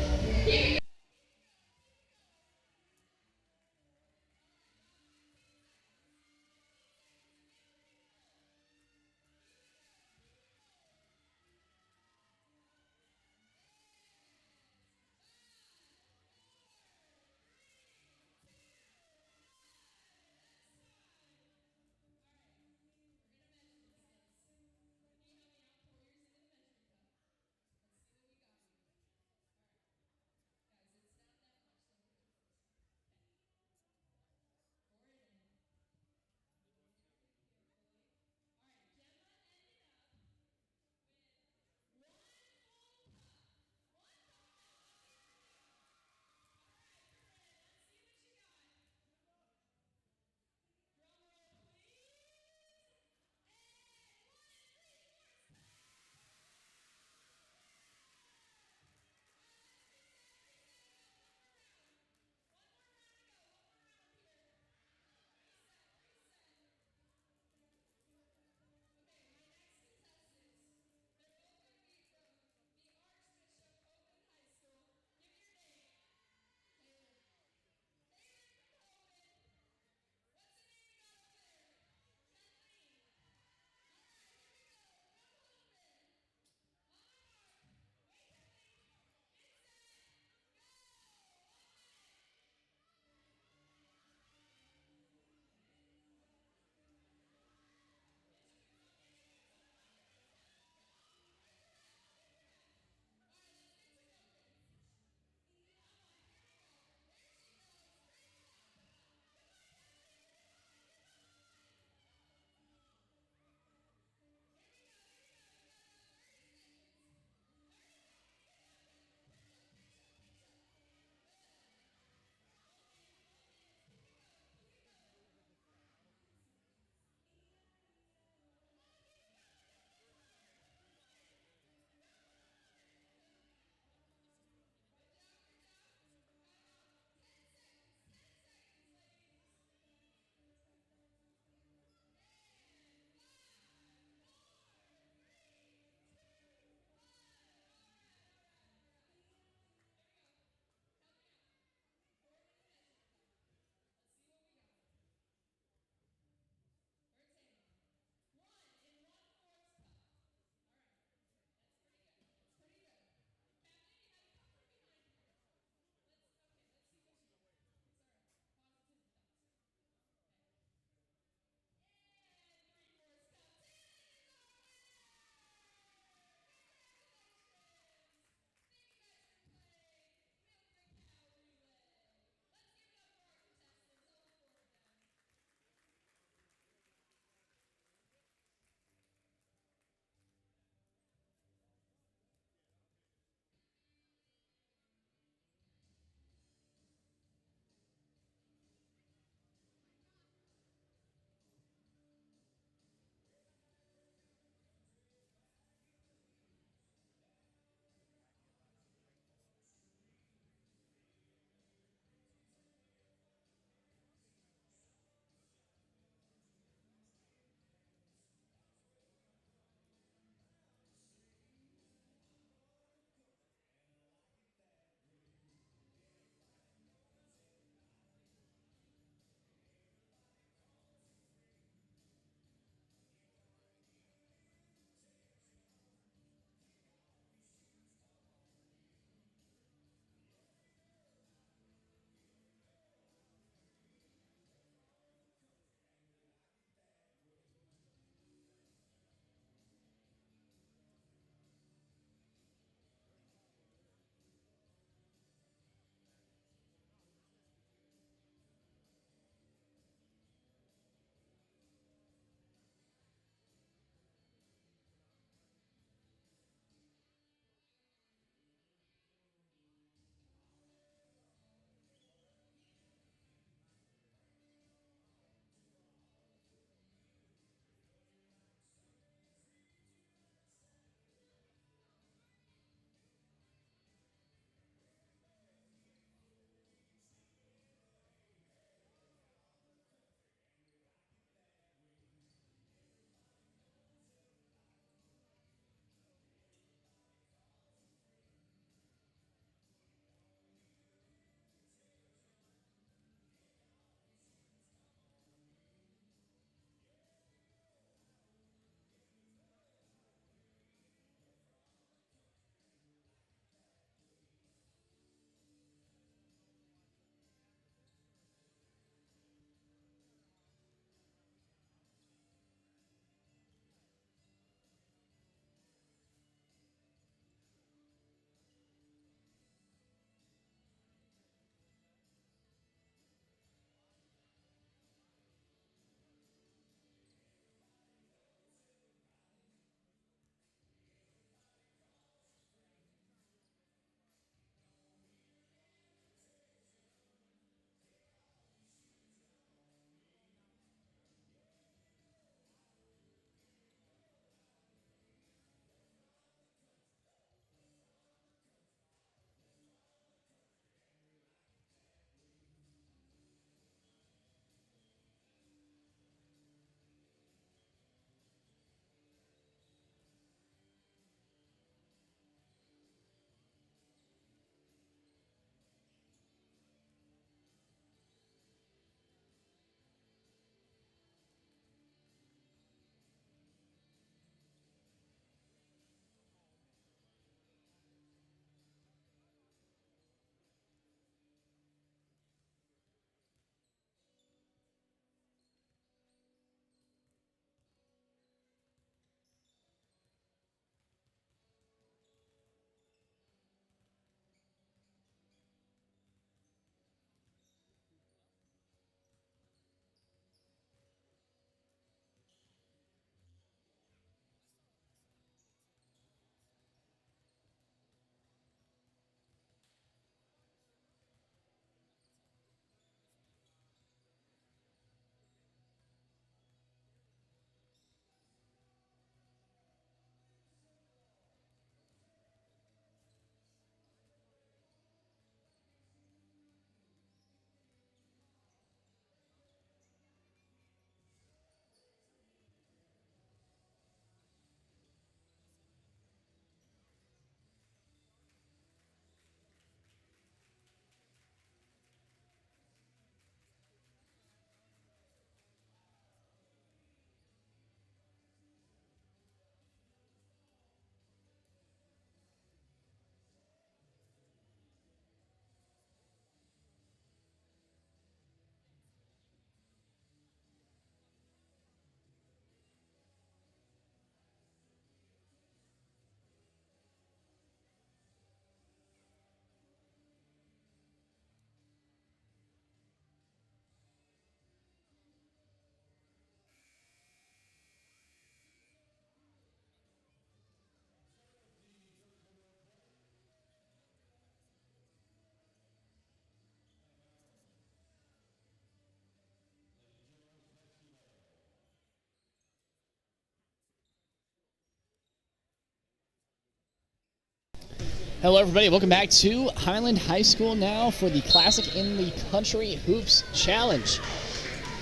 Hello, everybody. Welcome back to Highland High School now for the Classic in the Country Hoops Challenge.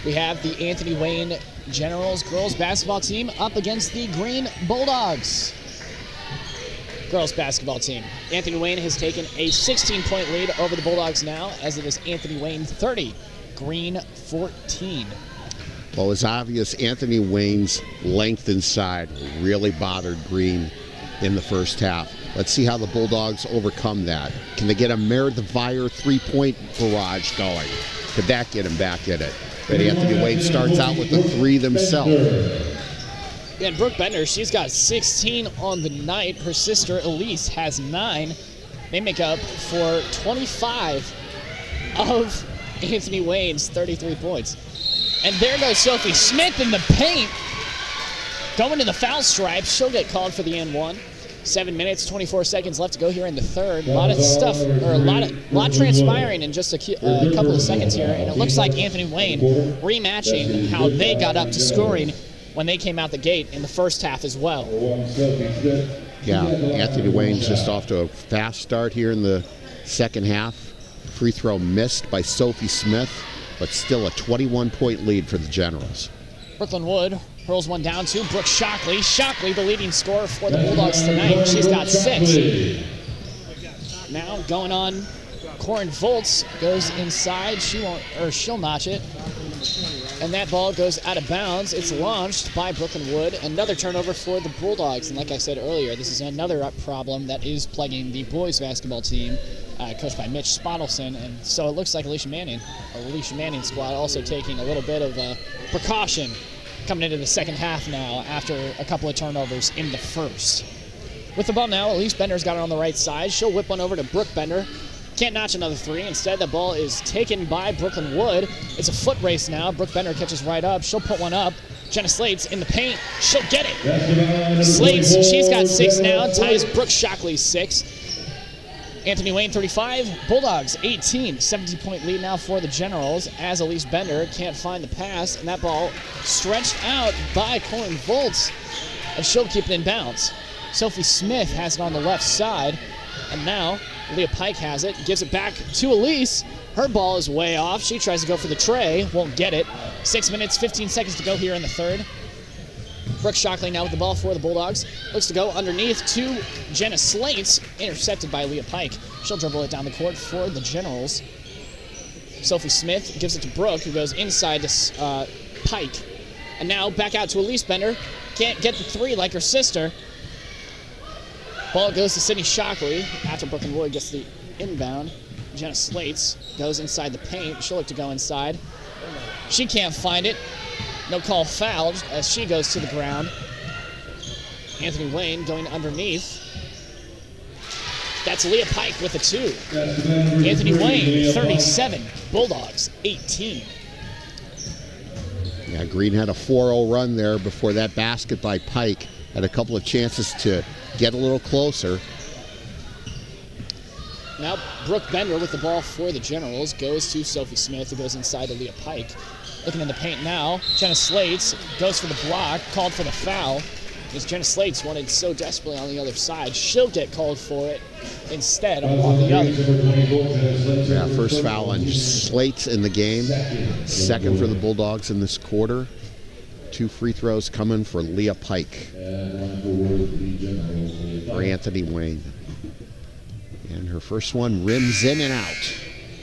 We have the Anthony Wayne Generals girls basketball team up against the Green Bulldogs girls basketball team. Anthony Wayne has taken a 16-point lead over the Bulldogs now, as it is Anthony Wayne 30, Green 14. Well, it's obvious Anthony Wayne's length inside really bothered Green in the first half. Let's see how the Bulldogs overcome that. Can they get a Meredith three-point barrage going? Could that get him back in it? But Anthony Wayne starts out with the three themselves. Yeah, and Brooke Bender, she's got 16 on the night. Her sister Elise has 9. They make up for 25 of Anthony Wayne's 33 points. And there goes Sophie Smith in the paint. Going to the foul stripe. She'll get called for the N1. 7 minutes, 24 seconds left to go here in the third. A lot of stuff, or a lot transpiring in just a couple of seconds here. And it looks like Anthony Wayne rematching how they got up to scoring when they came out the gate in the first half as well. Yeah, Anthony Wayne's just off to a fast start here in the second half. Free throw missed by Sophie Smith, but still a 21-point lead for the Generals. Brooklyn Wood hurls one down to Brooke Shockley. Shockley, the leading scorer for the Bulldogs tonight. She's got 6. Now going on, Corin Volts goes inside. She'll notch it. And that ball goes out of bounds. It's launched by Brooklyn Wood. Another turnover for the Bulldogs. And like I said earlier, this is another problem that is plaguing the boys basketball team, coached by Mitch Spottelson. And so it looks like Alicia Manning's squad also taking a little bit of precaution coming into the second half now after a couple of turnovers in the first. With the ball now, Elise Bender's got it on the right side. She'll whip one over to Brooke Bender. Can't notch another 3. Instead, the ball is taken by Brooklyn Wood. It's a foot race now. Brooke Bender catches right up. She'll put one up. Jenna Slates in the paint. She'll get it. Slates, she's got 6 now. Ties Brooke Shockley's 6. Anthony Wayne, 35. Bulldogs, 18. 17-point lead now for the Generals as Elise Bender can't find the pass. And that ball stretched out by Corin Volts. And she'll keep it in bounds. Sophie Smith has it on the left side. And now Leah Pike has it, gives it back to Elise. Her ball is way off. She tries to go for the tray, won't get it. 6 minutes, 15 seconds to go here in the third. Brooke Shockley now with the ball for the Bulldogs. Looks to go underneath to Jenna Slates, intercepted by Leah Pike. She'll dribble it down the court for the Generals. Sophie Smith gives it to Brooke, who goes inside to Pike. And now back out to Elise Bender. Can't get the 3 like her sister. Ball goes to Sydney Shockley after Brooklyn Wood gets the inbound. Jenna Slates goes inside the paint. She'll look to go inside. She can't find it. No call fouled as she goes to the ground. Anthony Wayne going underneath. That's Leah Pike with a 2. Anthony Wayne, 37. Bulldogs, 18. Yeah, Green had a 4-0 run there before that basket by Pike. Had a couple of chances to get a little closer. Now Brooke Bender with the ball for the Generals goes to Sophie Smith, who goes inside to Leah Pike. Looking in the paint now, Jenna Slates goes for the block, called for the foul. Because Jenna Slates wanted so desperately on the other side. She'll get called for it instead on the other. Yeah, first foul on Slates in the game. Second for the Bulldogs in this quarter. 2 free throws coming for Leah Pike. For Anthony Wayne. And her first one rims in and out.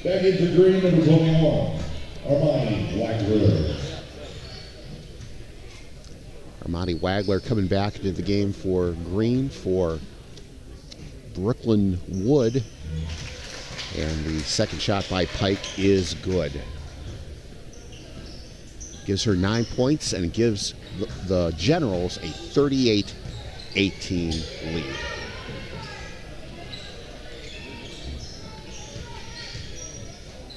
Back into green, number 21, Armani Wagler. Armani Wagler coming back into the game for Green for Brooklyn Wood. And the second shot by Pike is good. Gives her 9 points and gives the Generals a 38-18 lead.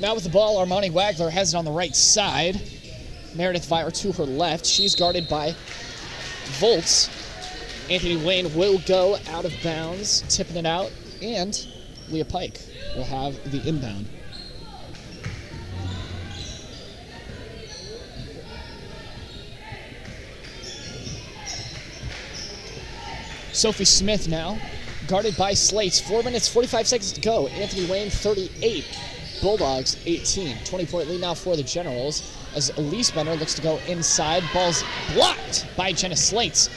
Now with the ball, Armani Wagler has it on the right side. Meredith Vire to her left. She's guarded by Volts. Anthony Wayne will go out of bounds, tipping it out, and Leah Pike will have the inbound. Sophie Smith now guarded by Slates. 4 minutes, 45 seconds to go. Anthony Wayne, 38. Bulldogs, 18. 20-point lead now for the Generals as Elise Bender looks to go inside. Ball's blocked by Jenna Slates.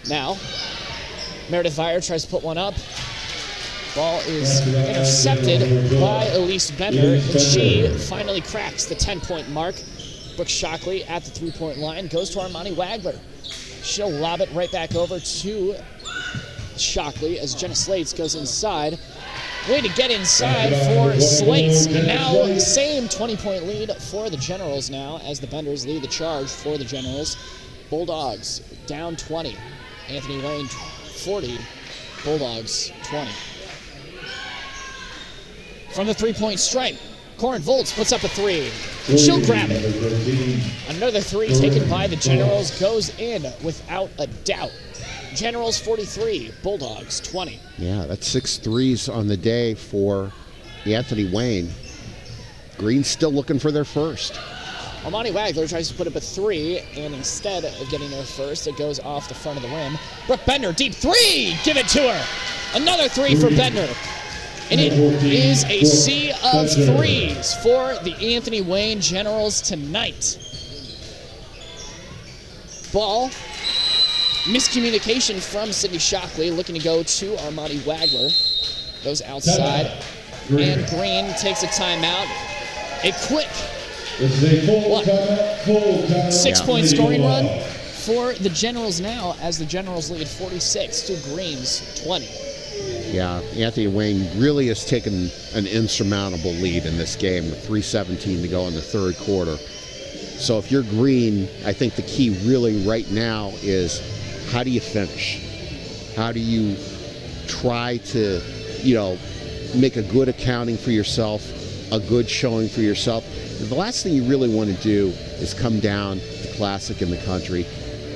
Now, Meredith Vire tries to put one up. Ball is intercepted by Elise Bender, and she finally cracks the 10-point mark. Brooke Shockley at the three-point line goes to Armani Wagler. She'll lob it right back over to Shockley as Jenna Slates goes inside. Way to get inside for Slates. And now same 20-point lead for the Generals now as the Benders lead the charge for the Generals. Bulldogs down 20. Anthony Wayne 40. Bulldogs 20. From the three-point stripe, Corin Volz puts up a three. She'll grab it. Another three taken by the Generals goes in without a doubt. Generals 43, Bulldogs 20. Yeah, that's 6 threes on the day for Anthony Wayne. Green's still looking for their first. Armani Wagler tries to put up a three, and instead of getting her first, it goes off the front of the rim. Brooke Bender, deep three! Give it to her! Another three for Bender. And it is a sea of threes for the Anthony Wayne Generals tonight. Ball, miscommunication from Sydney Shockley, looking to go to Armani Wagler. Goes outside, and Green takes a timeout. A quick 6-point scoring run for the Generals now, as the Generals lead 46 to Green's 20. Yeah, Anthony Wayne really has taken an insurmountable lead in this game with 3:17 to go in the third quarter. So if you're Green, I think the key really right now is how do you finish? How do you try to, make a good accounting for yourself, a good showing for yourself? The last thing you really want to do is come down to Classic in the country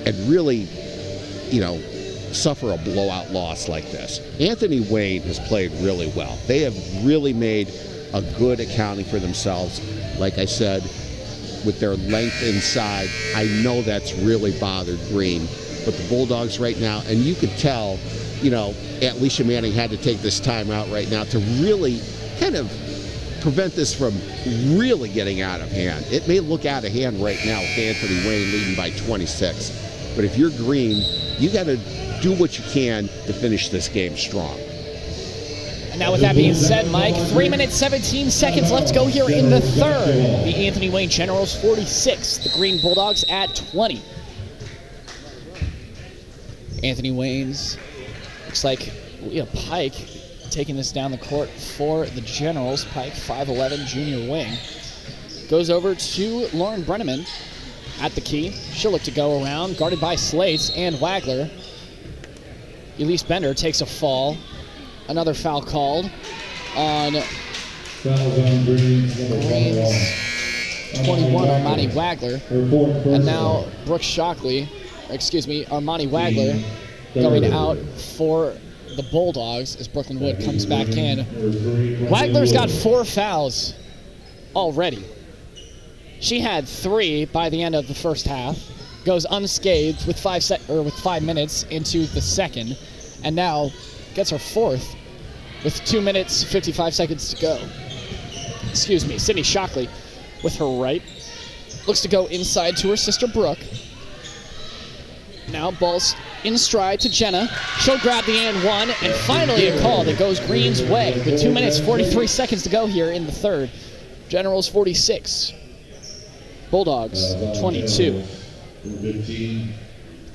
and really, suffer a blowout loss like this. Anthony Wayne has played really well. They have really made a good accounting for themselves. Like I said, with their length inside, I know that's really bothered Green. But the Bulldogs right now, and you could tell, Alicia Manning had to take this time out right now to really kind of prevent this from really getting out of hand. It may look out of hand right now with Anthony Wayne leading by 26. But if you're Green, you got to do what you can to finish this game strong. And now with that being said, Mike, 3 minutes, 17 seconds left to go here in the third. The Anthony Wayne Generals 46, the Green Bulldogs at 20. Anthony Wayne's, looks like Leah Pike taking this down the court for the Generals. Pike, 5'11", junior wing. Goes over to Lauren Brenneman at the key. She'll look to go around, guarded by Slates and Wagler. Elise Bender takes a fall. Another foul called on Green's 21, Armani Wagler. And now Brooke Shockley, Armani Wagler going out for the Bulldogs as Brooklyn Wood comes back in. Wagler's got 4 fouls already. She had 3 by the end of the first half. Goes unscathed with 5 minutes into the second, and now gets her 4th with 2 minutes 55 seconds to go. Sydney Shockley with her right looks to go inside to her sister Brooke. Now ball's in stride to Jenna. She'll grab the and one, and finally a call that goes Green's way with 2 minutes 43 seconds to go here in the third. Generals 46, Bulldogs 22.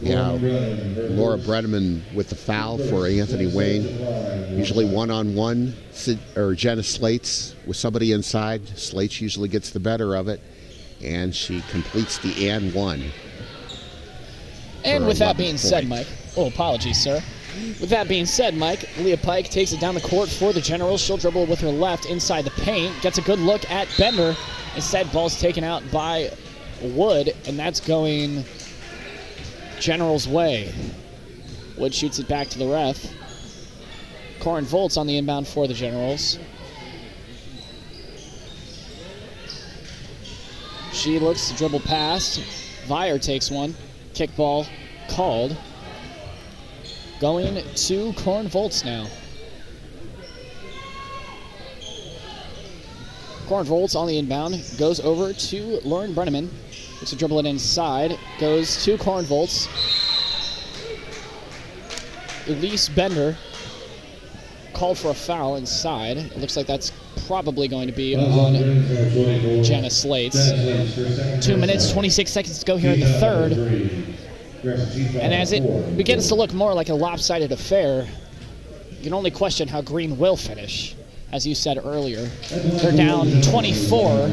Yeah, Laura Brenneman with the foul for Anthony Wayne. Usually one-on-one, or Jenna Slates with somebody inside. Slates usually gets the better of it, and she completes the and one. And with that being said, Mike, apologies, sir. With that being said, Mike, Leah Pike takes it down the court for the Generals. She'll dribble with her left inside the paint, gets a good look at Bender. Instead, ball's taken out by Wood, and that's going Generals' way. Wood shoots it back to the ref. Corin Volz on the inbound for the Generals. She looks to dribble past. Vire takes one. Kickball called. going to Corn Volts now. Corn Volts on the inbound, goes over to Lauren Brenneman. Looks to dribble it inside, goes to Corn Volts. Elise Bender called for a foul inside. It looks like that's probably going to be on Jenna Slates. 2 minutes, 26 seconds to go here in the third. And as it begins to look more like a lopsided affair, you can only question how Green will finish. As you said earlier, they're down 24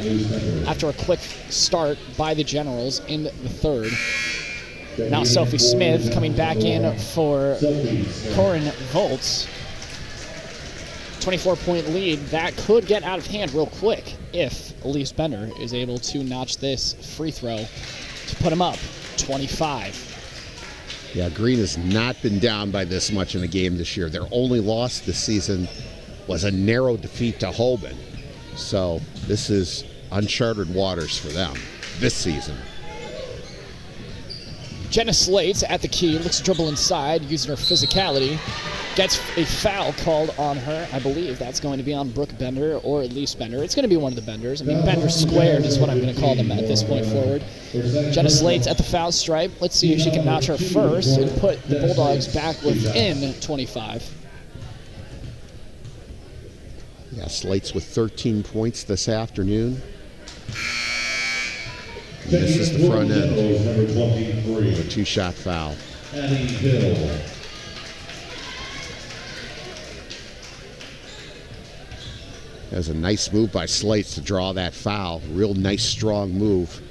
after a quick start by the Generals in the third. Now Sophie Smith coming back in for Corn Volts. 24-point lead. That could get out of hand real quick if Elise Bender is able to notch this free throw to put them up 25. Yeah, Green has not been down by this much in a game this year. Their only loss this season was a narrow defeat to Holben. So this is uncharted waters for them this season. Jenna Slates at the key, looks to dribble inside, using her physicality. Gets a foul called on her. I believe that's going to be on Brooke Bender or Elise Bender. It's going to be one of the Benders. I mean, Bender squared is what I'm going to call them at this point forward. Jenna Slates at the foul stripe. Let's see if she can notch her first and put the Bulldogs back within 25. Yeah, Slates with 13 points this afternoon. And this is the front end. A two-shot foul. That was a nice move by Slates to draw that foul. Real nice, strong move.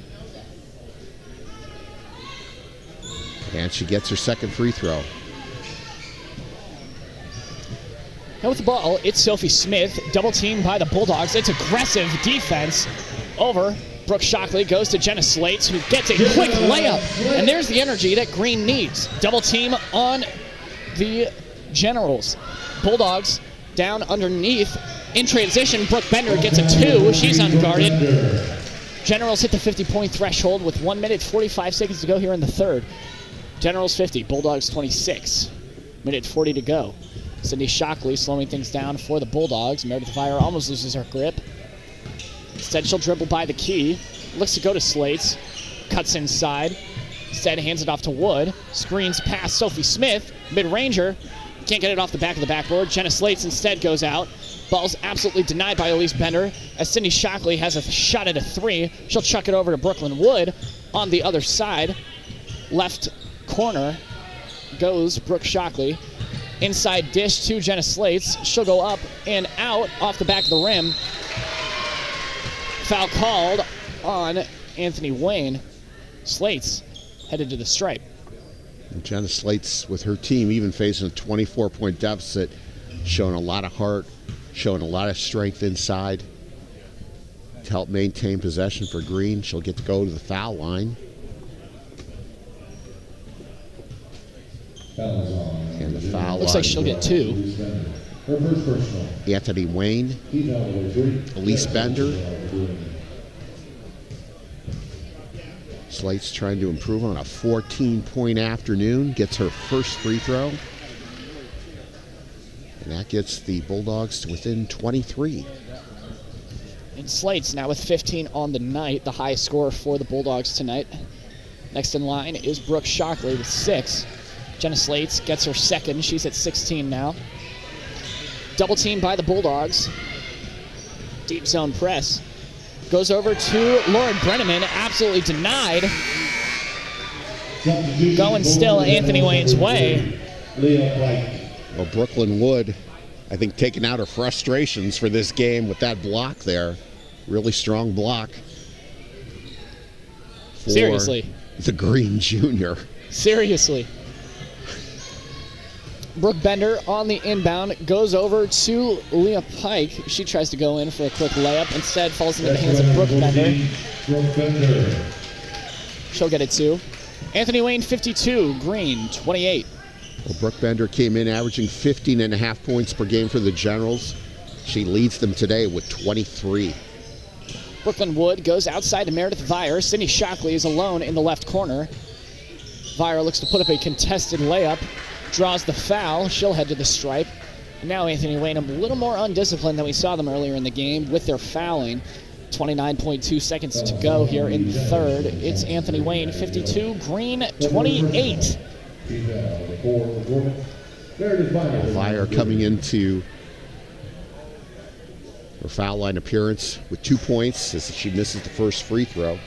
And she gets her second free throw. Now with the ball, it's Sophie Smith, double teamed by the Bulldogs. It's aggressive defense over Brooke Shockley. Goes to Jenna Slates, who gets a quick layup. And there's the energy that Green needs. Double team on the Generals. Bulldogs down underneath. In transition, Brooke Bender gets a two. She's unguarded. Generals hit the 50-point threshold with 1 minute, 45 seconds to go here in the third. Generals 50, Bulldogs 26. Minute 40 to go. Cindy Shockley slowing things down for the Bulldogs. Meredith Vire almost loses her grip. Instead, she'll dribble by the key. Looks to go to Slates. Cuts inside. Instead, hands it off to Wood. Screens past Sophie Smith. Mid-ranger. Can't get it off the back of the backboard. Jenna Slates instead goes out. Ball's absolutely denied by Elise Bender. As Cindy Shockley has a shot at a three, she'll chuck it over to Brooklyn Wood on the other side. Left corner goes Brooke Shockley. Inside dish to Jenna Slates. She'll go up and out off the back of the rim. Foul called on Anthony Wayne. Slates headed to the stripe. And Jenna Slates with her team even facing a 24-point deficit, showing a lot of heart, showing a lot of strength inside to help maintain possession for Green. She'll get to go to the foul line. And the foul looks like she'll get two. Anthony Wayne, Elise Bender. Slate's trying to improve on a 14-point afternoon. Gets her first free throw. And that gets the Bulldogs to within 23. And Slates now with 15 on the night, the highest scorer for the Bulldogs tonight. Next in line is Brooke Shockley with 6. Jenna Slates gets her second. She's at 16 now. Double team by the Bulldogs. Deep zone press. Goes over to Lauren Brenneman. Absolutely denied. Going still Anthony Wayne's way. Well, Brooklyn Wood, I think, taking out her frustrations for this game with that block there. Really strong block. Seriously. The Green Junior. Seriously. Brooke Bender on the inbound goes over to Leah Pike. She tries to go in for a quick layup. Instead, falls into the hands of Brooke Bender. She'll get it too. Anthony Wayne, 52. Green, 28. Well, Brooke Bender came in averaging 15.5 points per game for the Generals. She leads them today with 23. Brooklyn Wood goes outside to Meredith Vire. Cindy Shockley is alone in the left corner. Vire looks to put up a contested layup. draws the foul. She'll head to the stripe. And now Anthony Wayne a little more undisciplined than we saw them earlier in the game with their fouling. 29.2 seconds to go here in third. It's Anthony Wayne 52, Green 28. Fire coming into her foul line appearance with 2 points as she misses the first free throw.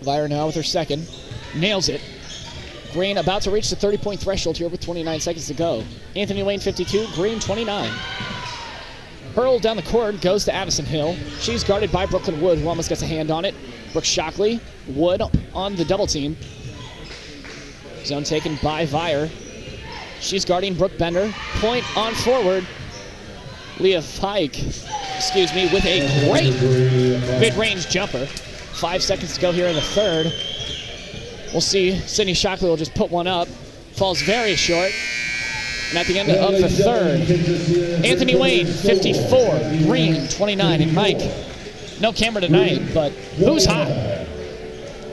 Vire now with her second. Nails it. Green about to reach the 30-point threshold here with 29 seconds to go. Anthony Wayne 52, Green 29. Hurl down the court goes to Addison Hill. She's guarded by Brooklyn Wood, who almost gets a hand on it. Brooke Shockley, Wood on the double team. Zone taken by Vire. She's guarding Brooke Bender. Point on forward. Leah Pike, with a great mid-range jumper. 5 seconds to go here in the third. We'll see. Sydney Shockley will just put one up. Falls very short. And at the end of the third, Anthony Wayne, 54, Green, 29. And Mike, no camera tonight, but who's hot?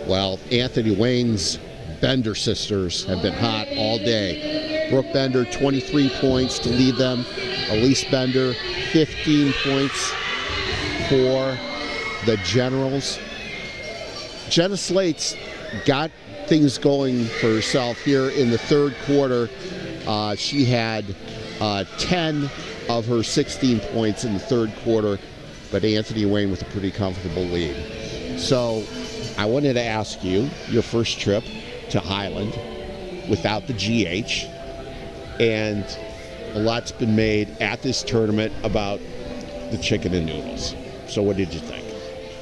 Well, Anthony Wayne's Bender sisters have been hot all day. Brooke Bender, 23 points to lead them. Elise Bender, 15 points for the Generals. Jenna Slate's got things going for herself here in the third quarter. She had 10 of her 16 points in the third quarter, but Anthony Wayne with a pretty comfortable lead. So I wanted to ask you, your first trip to Highland without the GH, and a lot's been made at this tournament about the chicken and noodles. So what did you think?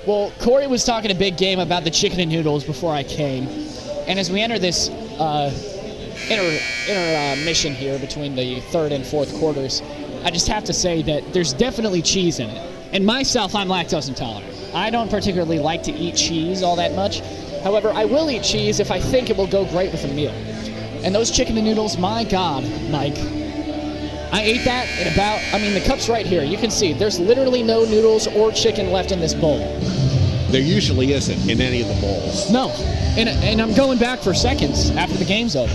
Well, Corey was talking a big game about the chicken and noodles before I came. And as we enter this intermission here between the third and fourth quarters, I just have to say that there's definitely cheese in it. And myself, I'm lactose intolerant. I don't particularly like to eat cheese all that much. However, I will eat cheese if I think it will go great with a meal. And those chicken and noodles, my God, Mike. I ate that in about, the cup's right here. You can see there's literally no noodles or chicken left in this bowl. There usually isn't in any of the bowls. No, and I'm going back for seconds after the game's over,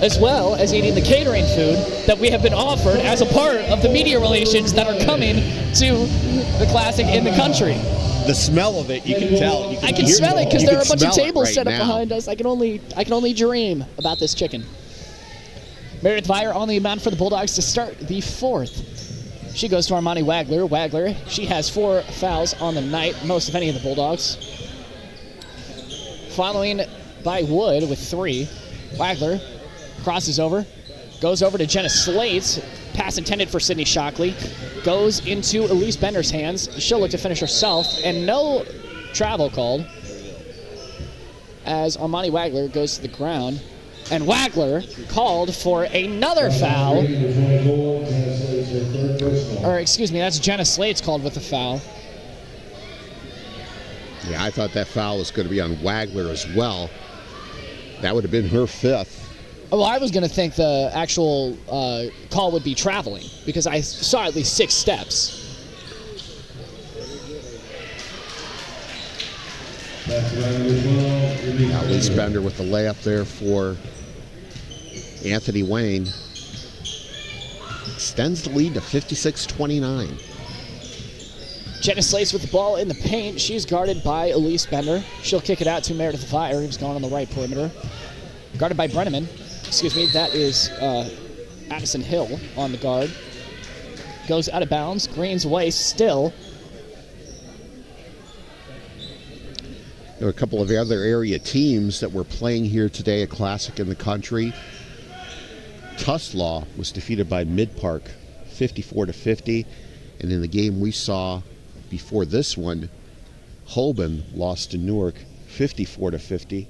as well as eating the catering food that we have been offered as a part of the media relations that are coming to the Classic in the country. The smell of it, you can tell. I can smell it because there are a bunch of tables right set up now behind us. I can only dream about this chicken. Meredith Vire on the mound for the Bulldogs to start the fourth. She goes to Armani Wagler. Wagler, she has 4 fouls on the night, most of any of the Bulldogs. Following by Wood with 3. Wagler crosses over, goes over to Jenna Slate. Pass intended for Sydney Shockley. Goes into Elise Bender's hands. She'll look to finish herself, and no travel called as Armani Wagler goes to the ground. And Wagler called for another foul. Or, excuse me, that's Jenna Slate's called with the foul. Yeah, I thought that foul was going to be on Wagler as well. That would have been her 5th. Well, I was going to think the actual call would be traveling because I saw at least 6 steps. Elise Bender with the layup there for Anthony Wayne. Extends the lead to 56-29. Jenna Slace with the ball in the paint. She's guarded by Elise Bender. She'll kick it out to Meredith Vire, who's going on the right perimeter. Guarded by Brenneman. That is Addison Hill on the guard. Goes out of bounds. Green's way still. There were a couple of other area teams that were playing here today, a Classic in the country. Tuslaw was defeated by Mid-Park 54-50. And in the game we saw before this one, Holben lost to Newark 54-50.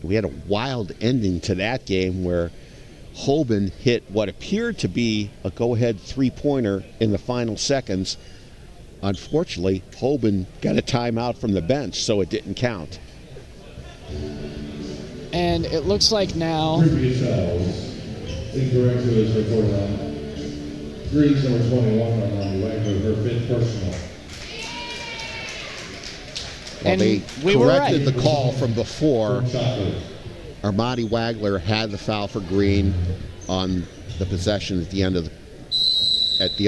We had a wild ending to that game where Holben hit what appeared to be a go-ahead three-pointer in the final seconds. Unfortunately, Holben got a timeout from the bench, so it didn't count. And it looks like now... Previous fouls. Incorrect to his report on. Green's number 21 on Wagler, her 5th personal. And they we were corrected right. the call from before. Armani Wagler had the foul for Green on the possession at the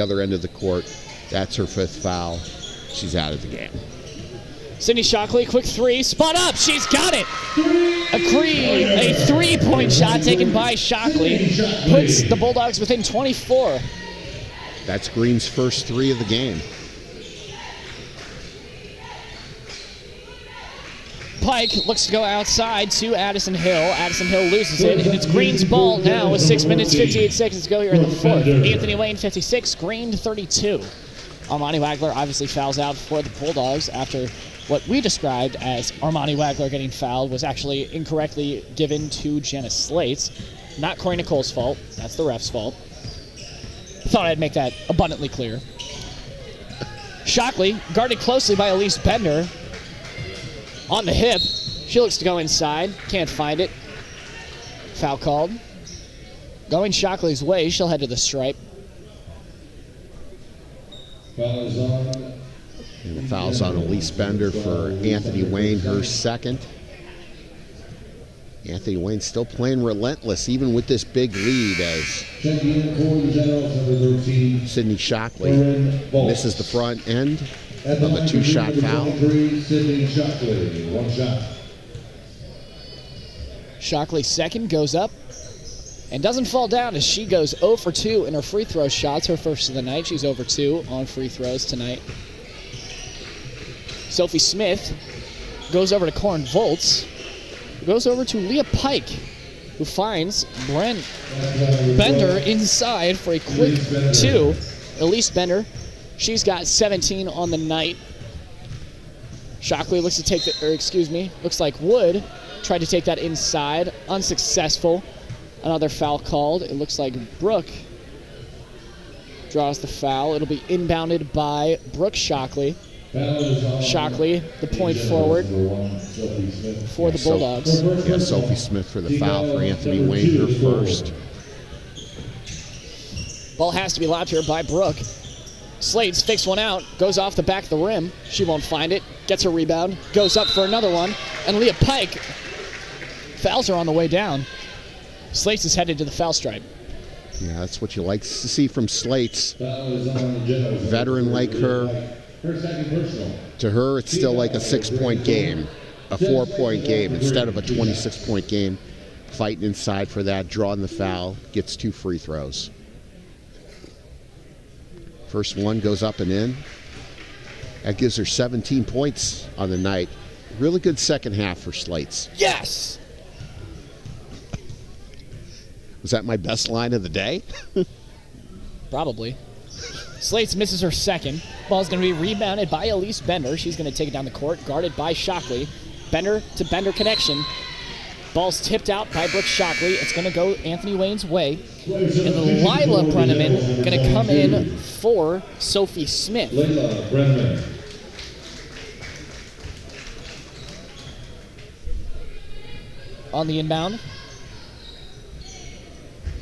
other end of the court. That's her 5th foul. She's out of the game. Sydney Shockley, quick three, spot up, she's got it. A 3-point shot taken by Shockley puts the Bulldogs within 24. That's Green's first 3 of the game. Pike looks to go outside to Addison Hill. Addison Hill loses it, and it's Green's ball now with 6 minutes, 58 seconds to go here in the 4th. Anthony Wayne, 56, Green, 32. Armani Wagler obviously fouls out for the Bulldogs after what we described as Armani Wagler getting fouled was actually incorrectly given to Jenna Slates. Not Corey Nicole's fault. That's the ref's fault. Thought I'd make that abundantly clear. Shockley, guarded closely by Elise Bender. On the hip. She looks to go inside. Can't find it. Foul called. Going Shockley's way, she'll head to the stripe. And the foul's on Elise Bender for Anthony Wayne, her 2nd. Anthony Wayne still playing relentless, even with this big lead, as Sydney Shockley misses the front end of a 2-shot foul. Shockley's 2nd goes up and doesn't fall down as she goes 0 for 2 in her free throw shots. Her first of the night. She's over 2 on free throws tonight. Sophie Smith goes over to Corin Volz. Goes over to Leah Pike, who finds Brent Bender inside for a quick 2. Elise Bender, she's got 17 on the night. Shockley looks to take looks like Wood tried to take that inside. Unsuccessful. Another foul called. It looks like Brueck draws the foul. It'll be inbounded by Brooke Shockley. Shockley, the point forward for the Bulldogs. Yeah, Sophie Smith for the foul for Anthony Wayne, her first. Ball has to be lobbed here by Brooke. Slates fakes one out, goes off the back of the rim. She won't find it, gets a rebound, goes up for another one, and Leah Pike fouls her on the way down. Slates is headed to the foul stripe. Yeah, that's what you like to see from Slates. Veteran like her. To her, it's still like a 6-point game, a 4-point game instead of a 26-point game. Fighting inside for that, drawing the foul, gets 2 free throws. First one goes up and in. That gives her 17 points on the night. Really good second half for Slates. Yes! Was that my best line of the day? Probably. Slates misses her 2nd. Ball's going to be rebounded by Elise Bender. She's going to take it down the court, guarded by Shockley. Bender to Bender connection. Ball's tipped out by Brooke Shockley. It's going to go Anthony Wayne's way. And Lila Brenneman going to come in for Sophie Smith. On the inbound,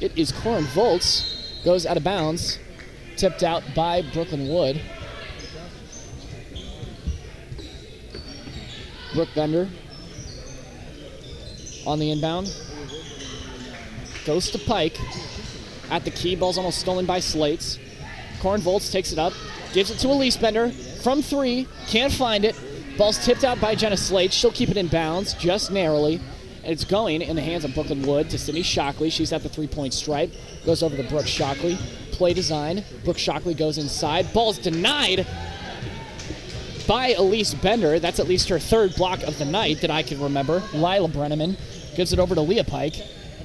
it is Corin Volz. Goes out of bounds. Tipped out by Brooklyn Wood. Brooke Bender on the inbound. Goes to Pike. At the key, ball's almost stolen by Slates. Corin Volz takes it up. Gives it to Elise Bender. From 3, can't find it. Ball's tipped out by Jenna Slates. She'll keep it in bounds, just narrowly. And it's going in the hands of Brooklyn Wood to Sydney Shockley. She's at the 3-point stripe. Goes over to Brooke Shockley. Play design. Brooke Shockley goes inside. Ball's denied by Elise Bender. That's at least her 3rd block of the night that I can remember. Lila Brenneman gives it over to Leah Pike.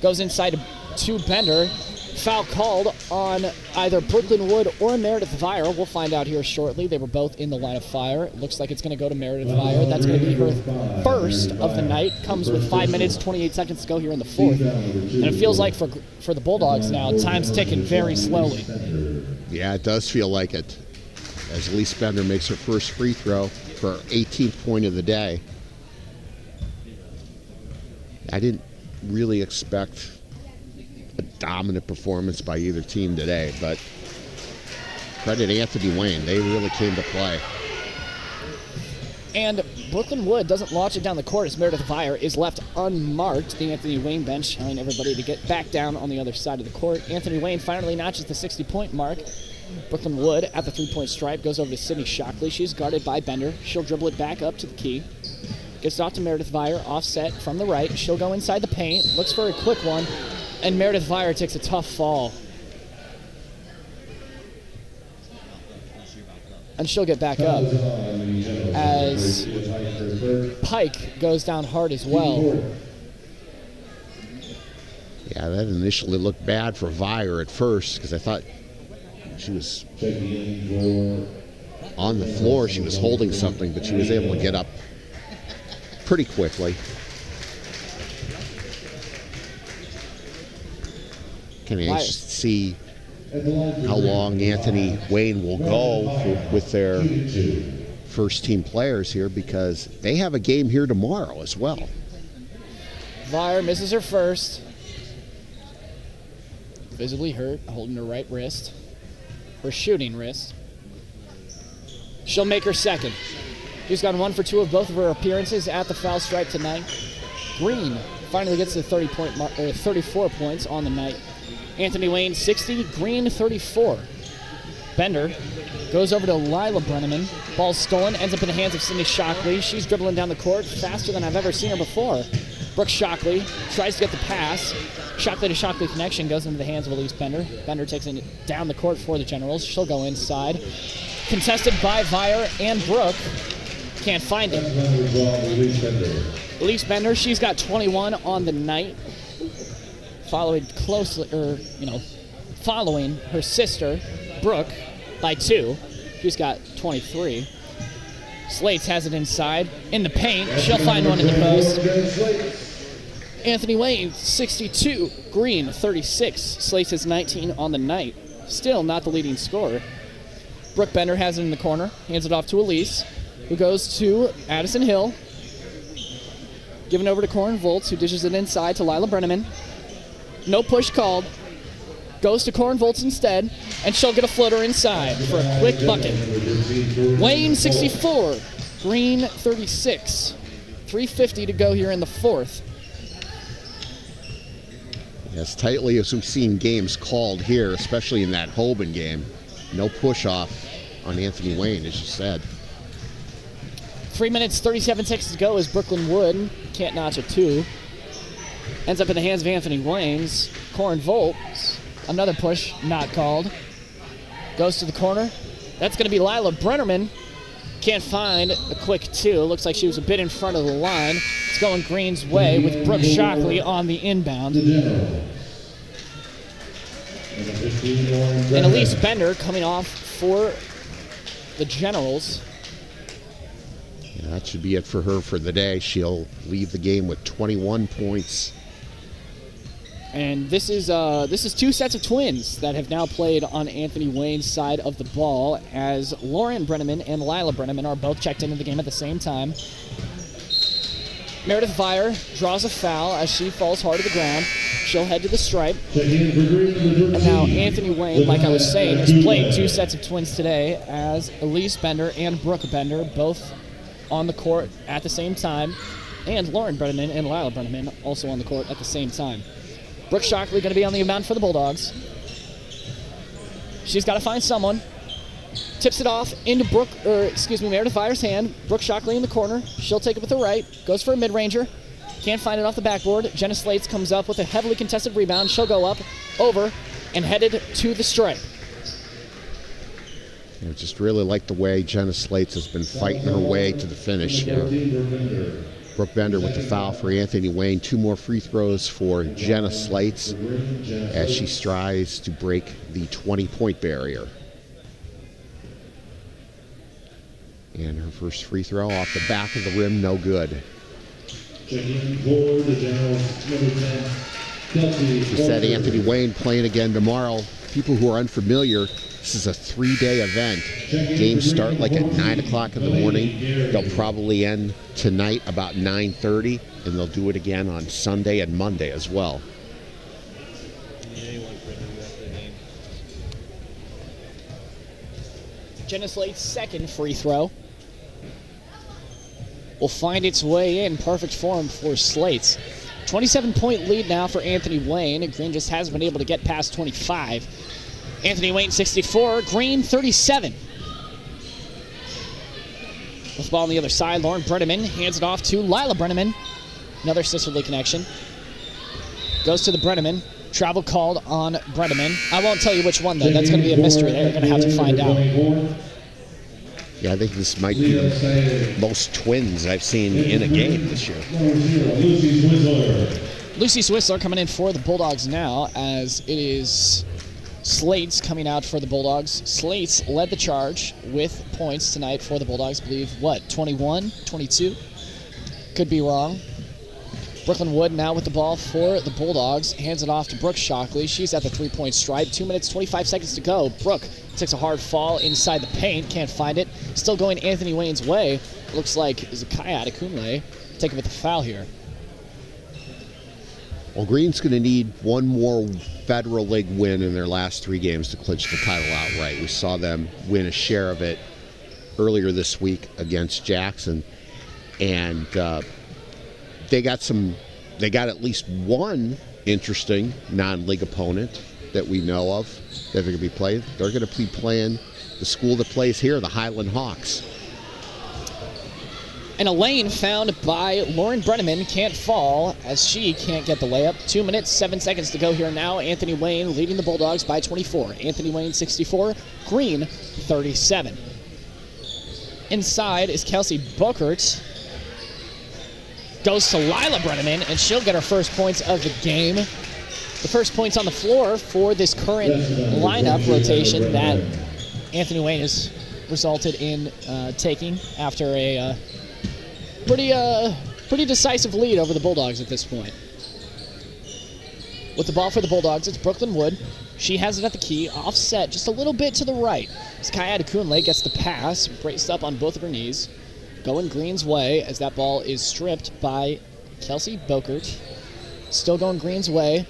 Goes inside to Bender. Foul called on either Brooklyn Wood or Meredith Vire. We'll find out here shortly. They were both in the line of fire. It looks like it's going to go to Meredith Vire. That's going to be her 1st of the night. Comes with 5 minutes, 28 seconds to go here in the 4th. And it feels like for the Bulldogs now, time's ticking very slowly. Yeah, it does feel like it. As Elise Bender makes her first free throw for her 18th point of the day. I didn't really expect a dominant performance by either team today, but credit Anthony Wayne. They really came to play. And Brooklyn Wood doesn't launch it down the court as Meredith Vire is left unmarked. The Anthony Wayne bench telling everybody to get back down on the other side of the court. Anthony Wayne finally notches the 60-point mark. Brooklyn Wood at the three-point stripe goes over to Sydney Shockley. She's guarded by Bender. She'll dribble it back up to the key. Gets it off to Meredith Vire, offset from the right. She'll go inside the paint, looks for a quick one, and Meredith Vire takes a tough fall. And she'll get back up as Pike goes down hard as well. Yeah, that initially looked bad for Vire at first because I thought she was on the floor. She was holding something, but she was able to get up pretty quickly. Kind of anxious to see how long Anthony Wayne will go with their first team players here because they have a game here tomorrow as well. Vire misses her first. Visibly hurt, holding her right wrist. Her shooting wrist. She'll make her second. She's gone 1 for 2 of both of her appearances at the foul stripe tonight. Green finally gets the 34 points on the night. Anthony Wayne 60, Green 34. Bender goes over to Lila Brenneman. Ball stolen, ends up in the hands of Sydney Shockley. She's dribbling down the court faster than I've ever seen her before. Brooke Shockley tries to get the pass. Shockley to Shockley connection goes into the hands of Elise Bender. Bender takes it down the court for the Generals. She'll go inside. Contested by Vire and Brooke. Can't find it. Elise Bender, she's got 21 on the night. Following her sister, Brooke, by 2. She's got 23. Slates has it inside. In the paint, she'll find one in the post. Anthony Wayne, 62. Green, 36. Slates has 19 on the night. Still not the leading scorer. Brooke Bender has it in the corner. Hands it off to Elise, who goes to Addison Hill. Given over to Corin Volts, who dishes it inside to Lila Brenneman. No push called. Goes to Corin Volts instead, and she'll get a floater inside for a quick bucket. Wayne 64, Green 36. 3:50 to go here in the fourth. As tightly as we've seen games called here, especially in that Hoban game. No push off on Anthony Wayne, as you said. 3 minutes, 37 seconds to go as Brooklyn Wood can't notch a 2. Ends up in the hands of Anthony Wayne's. Corin Volts, another push, not called. Goes to the corner. That's going to be Lila Brennerman. Can't find a quick 2. Looks like she was a bit in front of the line. It's going Green's way with Brooke Shockley on the inbound. And Elise Bender coming off for the Generals. Yeah, that should be it for her for the day. She'll leave the game with 21 points. And this is 2 sets of twins that have now played on Anthony Wayne's side of the ball, as Lauren Brenneman and Lila Brenneman are both checked into the game at the same time. Meredith Vire draws a foul as she falls hard to the ground. She'll head to the stripe. And now Anthony Wayne, like I was saying, has played 2 sets of twins today, as Elise Bender and Brooke Bender both on the court at the same time, and Lauren Brenneman and Lila Brenneman also on the court at the same time. Brooke Shockley going to be on the inbound for the Bulldogs. She's got to find someone. Tips it off into Meredith Vire's hand. Brooke Shockley in the corner. She'll take it with the right. Goes for a mid-ranger. Can't find it off the backboard. Jenna Slates comes up with a heavily contested rebound. She'll go up, over, and headed to the stripe. I just really like the way Jenna Slates has been fighting her way to the finish here. Brooke Bender with the foul for Anthony Wayne. 2 more free throws for Jenna Slates as she strives to break the 20-point barrier. And her first free throw off the back of the rim, no good. She said Anthony Wayne playing again tomorrow. People who are unfamiliar, this is a 3-day event. Games start like at 9 o'clock in the morning. They'll probably end tonight about 9:30, and they'll do it again on Sunday and Monday as well. Jenna Slate's second free throw. will find its way in perfect form for Slates. 27-point lead now for Anthony Wayne. Green just hasn't been able to get past 25. Anthony Wayne 64, Green 37. With the ball on the other side, Lauren Brenneman hands it off to Lila Brenneman. Another sisterly connection. Goes to the Brenneman. Travel called on Brenneman. I won't tell you which one, though. That's going to be a mystery. They're going to have to find out. Yeah, I think this might be the most twins I've seen in a game this year. Lucy Swissler coming in for the Bulldogs now, as it is Slates coming out for the Bulldogs. Slates led the charge with points tonight for the Bulldogs. I believe, 21, 22? Could be wrong. Brooklyn Wood now with the ball for the Bulldogs. Hands it off to Brooke Shockley. She's at the three-point stripe. 2 minutes, 25 seconds to go. Brooke takes a hard fall inside the paint. Can't find it. Still going Anthony Wayne's way. Looks like Zakaya Adekunle taking with the foul here. Well, Green's going to need one more Federal League win in their last 3 games to clinch the title outright. We saw them win a share of it earlier this week against Jackson. And they got at least one interesting non-league opponent that we know of that they're going to be playing. They're going to be playing the school that plays here, the Highland Hawks. And a lane found by Lauren Brenneman can't fall as she can't get the layup. 2 minutes, 7 seconds to go here now. Anthony Wayne leading the Bulldogs by 24. Anthony Wayne 64, Green 37. Inside is Kelsey Bokert. Goes to Lila Brenneman, and she'll get her first points of the game. The first points on the floor for this current lineup rotation that Anthony Wayne has resulted in taking after a pretty decisive lead over the Bulldogs at this point. With the ball for the Bulldogs, it's Brooklyn Wood. She has it at the key, offset just a little bit to the right. Zakaya Adekunle gets the pass, braced up on both of her knees. Going Green's way as that ball is stripped by Kelsey Bokert. Still going Green's way.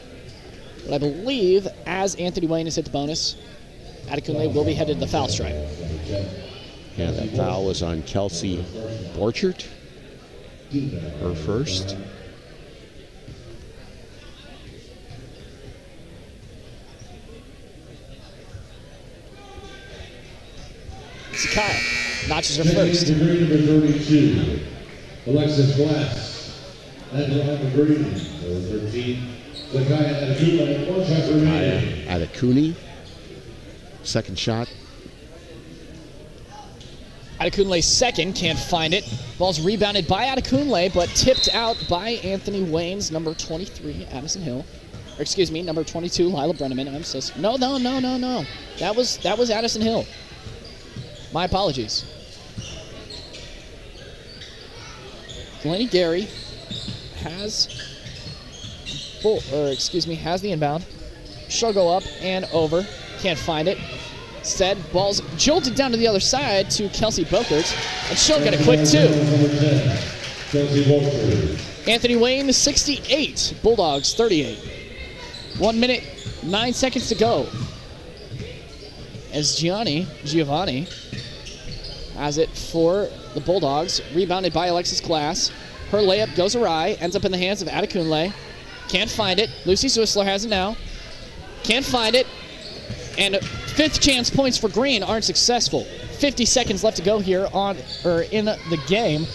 But I believe as Anthony Wayne has hit the bonus, Adekunle will be headed to the foul stripe. Yeah, that foul was on Kelsey Borchert. Her first. Zakaya notches her first. Number 32, Alexis Glass. And Ryan Green, number 13, Zakaya Adekunle, 1 shot remaining. Adekuni. Second shot. Adekunle second, can't find it. Ball's rebounded by Adekunle, but tipped out by Anthony Wayne's number 23, Addison Hill. Or excuse me, number 22, Lila Brenneman. No. That was Addison Hill. My apologies. Delaney Gary has the inbound. She'll go up and over. Can't find it. Instead, ball's jolted down to the other side to Kelsey Bokert, and she'll get a quick 2. Anthony Wayne, 68. Bulldogs, 38. 1 minute, 9 seconds to go. As Giovanni has it for the Bulldogs, rebounded by Alexis Glass. Her layup goes awry, ends up in the hands of Adekunle. Can't find it. Lucy Swissler has it now. Can't find it. And fifth chance points for Green aren't successful. 50 seconds left to go here in the game.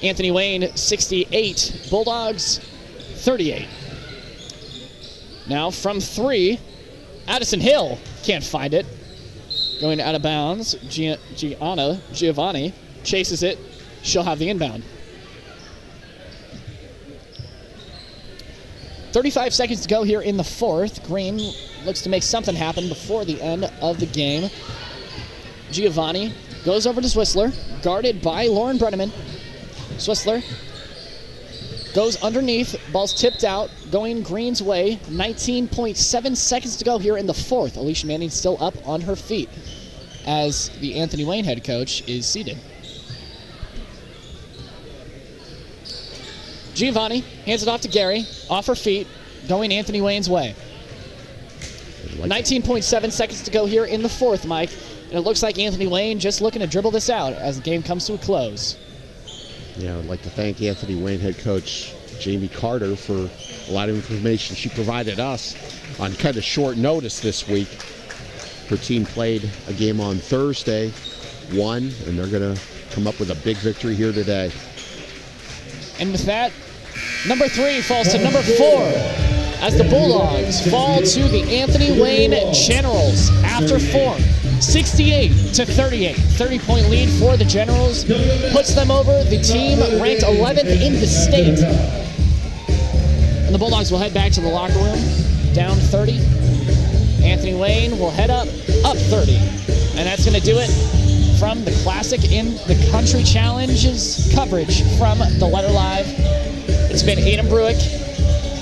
Anthony Wayne, 68. Bulldogs, 38. Now from 3, Addison Hill can't find it. Going out of bounds, Giovanni chases it. She'll have the inbound. 35 seconds to go here in the fourth. Green looks to make something happen before the end of the game. Giovanni goes over to Swissler, guarded by Lauren Brenneman. Swissler goes underneath, ball's tipped out, going Green's way. 19.7 seconds to go here in the fourth. Alicia Manning still up on her feet as the Anthony Wayne head coach is seated. Giovanni hands it off to Gary, off her feet, going Anthony Wayne's way. 19.7 seconds to go here in the fourth, Mike. And it looks like Anthony Wayne just looking to dribble this out as the game comes to a close. Yeah, I'd like to thank Anthony Wayne head coach Jamie Carter for a lot of information she provided us on kind of short notice this week. Her team played a game on Thursday, won, and they're going to come up with a big victory here today. And with that, number 3 falls to number 4 as the Bulldogs fall to the Anthony Wayne Generals after form. 68-38. 30-point lead for the Generals puts them over the team ranked 11th in the state. And the Bulldogs will head back to the locker room, down 30. Anthony Wayne will head up 30. And that's going to do it from the Classic in the Country Challenges coverage from the Letter Live. It's been Aiden Brueck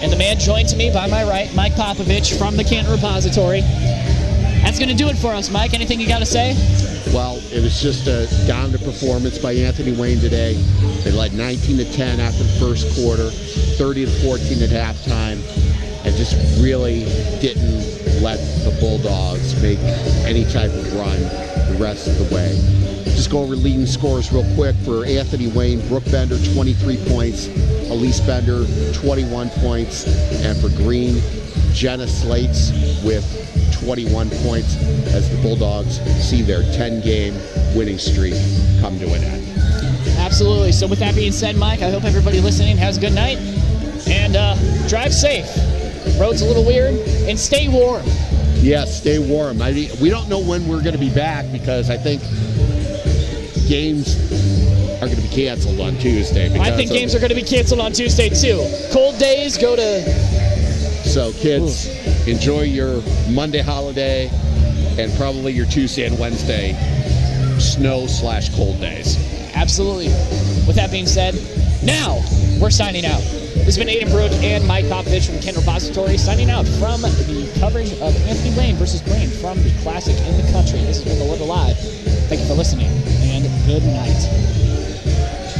and the man joined to me by my right, Mike Popovich from the Canton Repository. That's going to do it for us, Mike. Anything you got to say? Well, it was just a dominant performance by Anthony Wayne today. They led 19-10 after the first quarter, 30-14 at halftime, and just really didn't let the Bulldogs make any type of run the rest of the way. Just go over leading scores real quick. For Anthony Wayne, Brooke Bender, 23 points. Elise Bender, 21 points. And for Green, Jenna Slates with 21 points as the Bulldogs see their 10-game winning streak come to an end. Absolutely. So with that being said, Mike, I hope everybody listening has a good night. And drive safe. Road's a little weird. And stay warm. Yes, stay warm. We don't know when we're going to be back because I think games are going to be canceled on Tuesday. I think games are going to be canceled on Tuesday, too. Cold days go to... So, kids, enjoy your Monday holiday and probably your Tuesday and Wednesday snow/cold days. Absolutely. With that being said, now we're signing out. This has been Aiden Brueck and Mike Popovich from the Canton Repository signing out from the coverage of Anthony Wayne versus Wayne from the Classic in the Country. This has been the Live. Thank you for listening, and good night.